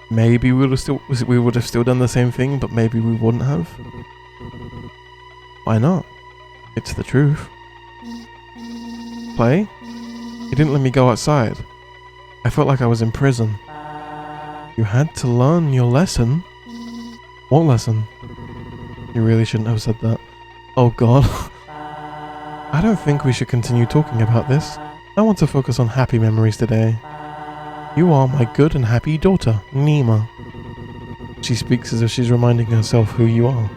maybe we would have still done the same thing, but maybe we wouldn't have. Why not? It's the truth. Play? You didn't let me go outside. I felt like I was in prison. You had to learn your lesson. What lesson? You really shouldn't have said that. Oh god. I don't think we should continue talking about this. I want to focus on happy memories today. You are my good and happy daughter, Nima. She speaks as if she's reminding herself who you are,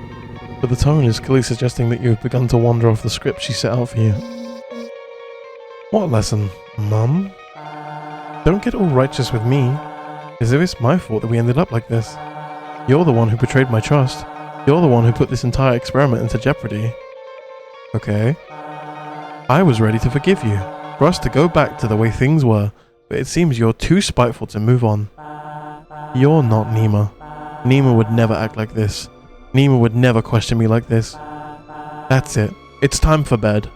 but the tone is clearly suggesting that you have begun to wander off the script she set out for you. What lesson, Mum? Don't get all righteous with me, as if it's my fault that we ended up like this. You're the one who betrayed my trust. You're the one who put this entire experiment into jeopardy. Okay. I was ready to forgive you, for us to go back to the way things were, but it seems you're too spiteful to move on. You're not Nima. Nima would never act like this. Nima would never question me like this. That's it. It's time for bed.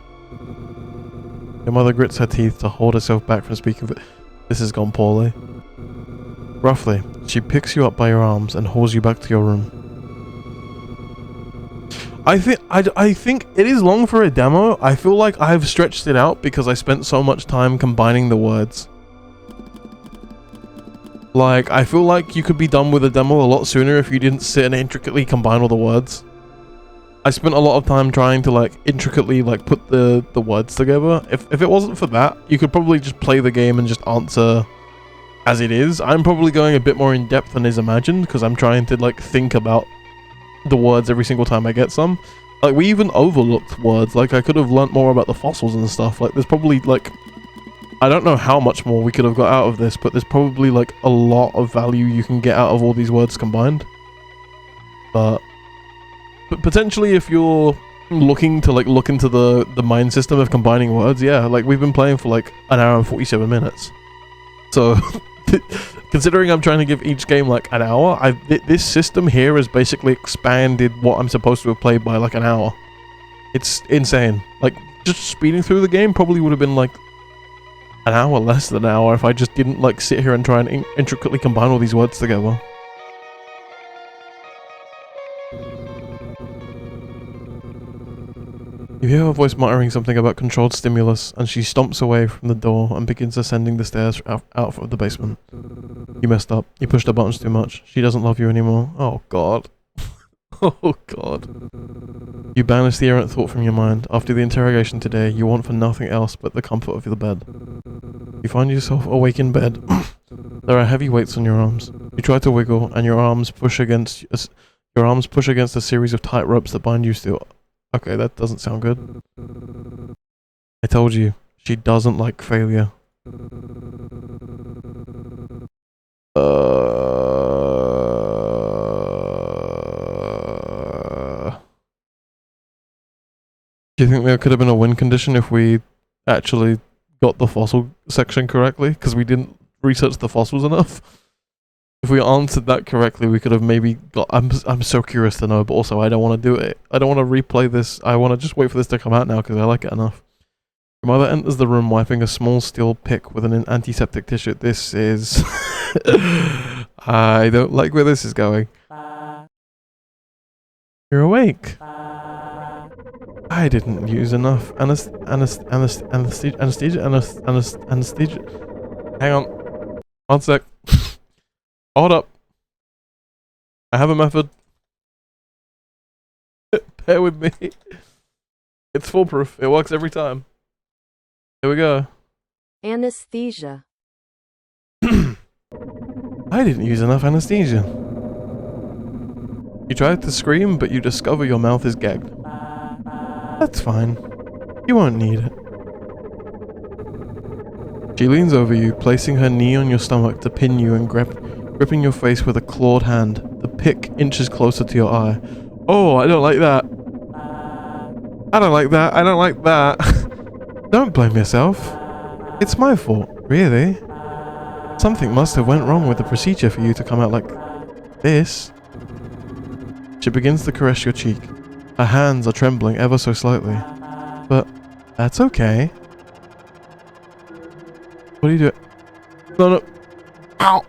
Your mother grits her teeth to hold herself back from speaking. This has gone poorly. Roughly, she picks you up by your arms and hauls you back to your room. I think it is long for a demo. I feel like I've stretched it out because I spent so much time combining the words. Like, I feel like you could be done with a demo a lot sooner if you didn't sit and intricately combine all the words. I spent a lot of time trying to like intricately like put the words together. If it wasn't for that, you could probably just play the game and just answer as it is. I'm probably going a bit more in depth than is imagined because I'm trying to like think about the words every single time I get some. Like, we even overlooked words. Like, I could have learnt more about the fossils and stuff. Like, there's probably like, I don't know how much more we could have got out of this, but there's probably like a lot of value you can get out of all these words combined. But potentially if you're looking to like look into the mind system of combining words, yeah, like we've been playing for like an hour and 47 minutes. So considering I'm trying to give each game like an hour, this system here has basically expanded what I'm supposed to have played by like an hour. It's insane. Like, just speeding through the game probably would have been like an hour less than an hour if I just didn't like sit here and try and intricately combine all these words together. You hear her voice muttering something about controlled stimulus, and she stomps away from the door and begins ascending the stairs out of the basement. You messed up. You pushed the buttons too much. She doesn't love you anymore. Oh god. Oh god. You banish the errant thought from your mind. After the interrogation today, you want for nothing else but the comfort of the bed. You find yourself awake in bed. There are heavy weights on your arms. You try to wiggle, and your arms push against a series of tight ropes that bind you still. Okay, that doesn't sound good. I told you, she doesn't like failure. Do you think there could have been a win condition if we actually got the fossil section correctly? Because we didn't research the fossils enough? If we answered that correctly, we could have maybe got... I'm so curious to know, but also I don't want to do it. I don't want to replay this. I want to just wait for this to come out now because I like it enough. Your mother enters the room wiping a small steel pick with an antiseptic tissue. This is... I don't like where this is going. You're awake. I didn't use enough anesthesia. Hang on. 1 sec. Hold up. I have a method. Bear with me. It's foolproof. It works every time. Here we go. Anesthesia. I didn't use enough anesthesia. You tried to scream, but you discover your mouth is gagged. That's fine. You won't need it. She leans over you, placing her knee on your stomach to pin you and gripping your face with a clawed hand. The pick inches closer to your eye. Oh, I don't like that. I don't like that. I don't like that. Don't blame yourself. It's my fault, really. Something must have went wrong with the procedure for you to come out like this. She begins to caress your cheek. Her hands are trembling ever so slightly. But that's okay. What are you doing? No, no. Ow!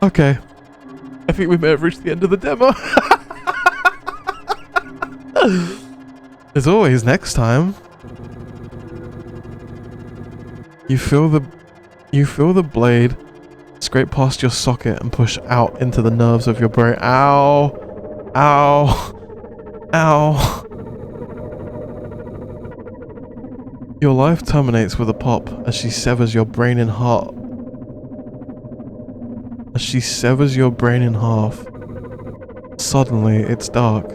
Okay. I think we may have reached the end of the demo. As always, next time. You feel the blade scrape past your socket and push out into the nerves of your brain. Ow! Ow! Ow! Your life terminates with a pop as she severs your brain in half. As she severs your brain in half. Suddenly, it's dark.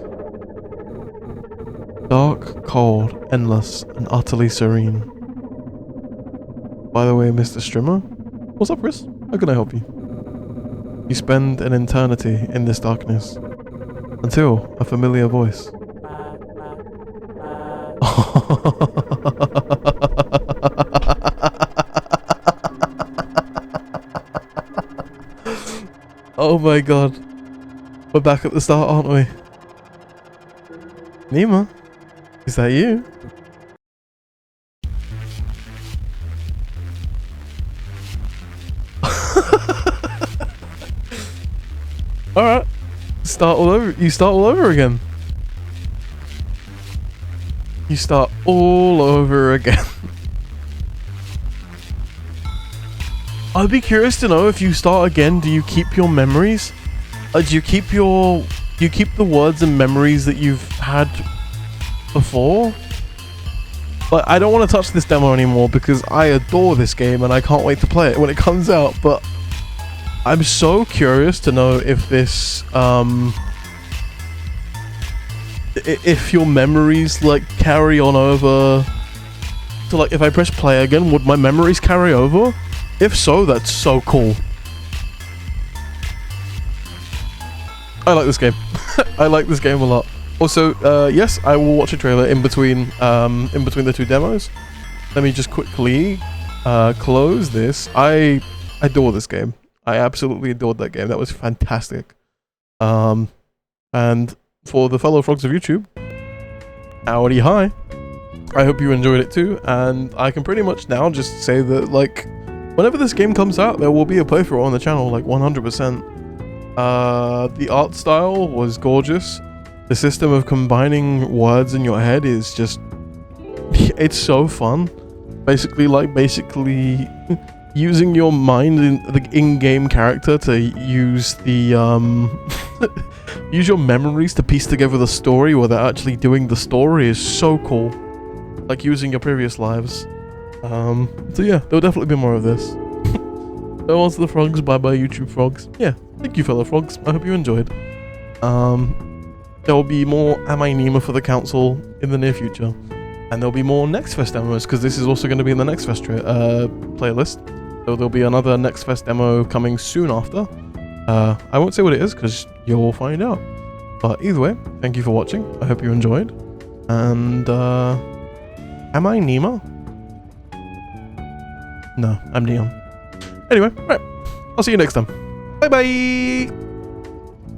Dark, cold, endless, and utterly serene. By the way, Mr. Strimmer, what's up, Chris? How can I help you? You spend an eternity in this darkness until a familiar voice. Oh my god. We're back at the start, aren't we? Nima, is that you? Alright. Start all over. You start all over again. You start all over again. I'd be curious to know if you start again, do you keep your memories? Do you keep the words and memories that you've had before? But I don't want to touch this demo anymore because I adore this game and I can't wait to play it when it comes out, but I'm so curious to know if this, if your memories, like, carry on over. So, like, if I press play again, would my memories carry over? If so, that's so cool. I like this game. I like this game a lot. Also, yes, I will watch a trailer in between the two demos. Let me just quickly close this. I adore this game. I absolutely adored that game. That was fantastic. And for the fellow frogs of YouTube, howdy hi. I hope you enjoyed it too, and I can pretty much now just say that, like, whenever this game comes out, there will be a playthrough on the channel, like 100%. The art style was gorgeous. The system of combining words in your head is just, it's so fun. Basically using your mind in the in-game character to use the use your memories to piece together the story without actually doing the story is so cool. Like using your previous lives. So yeah, there'll definitely be more of this. Farewell to the frogs, bye bye YouTube frogs. Yeah, thank you fellow frogs, I hope you enjoyed. There will be more Am I Nima for the council in the near future. And there'll be more Next Fest demos, because this is also going to be in the Next Fest playlist. So there'll be another Next Fest demo coming soon after. I won't say what it is, because you'll find out. But either way, thank you for watching. I hope you enjoyed. And, am I Nima? No, I'm Neon. Anyway, right. I'll see you next time. Bye bye!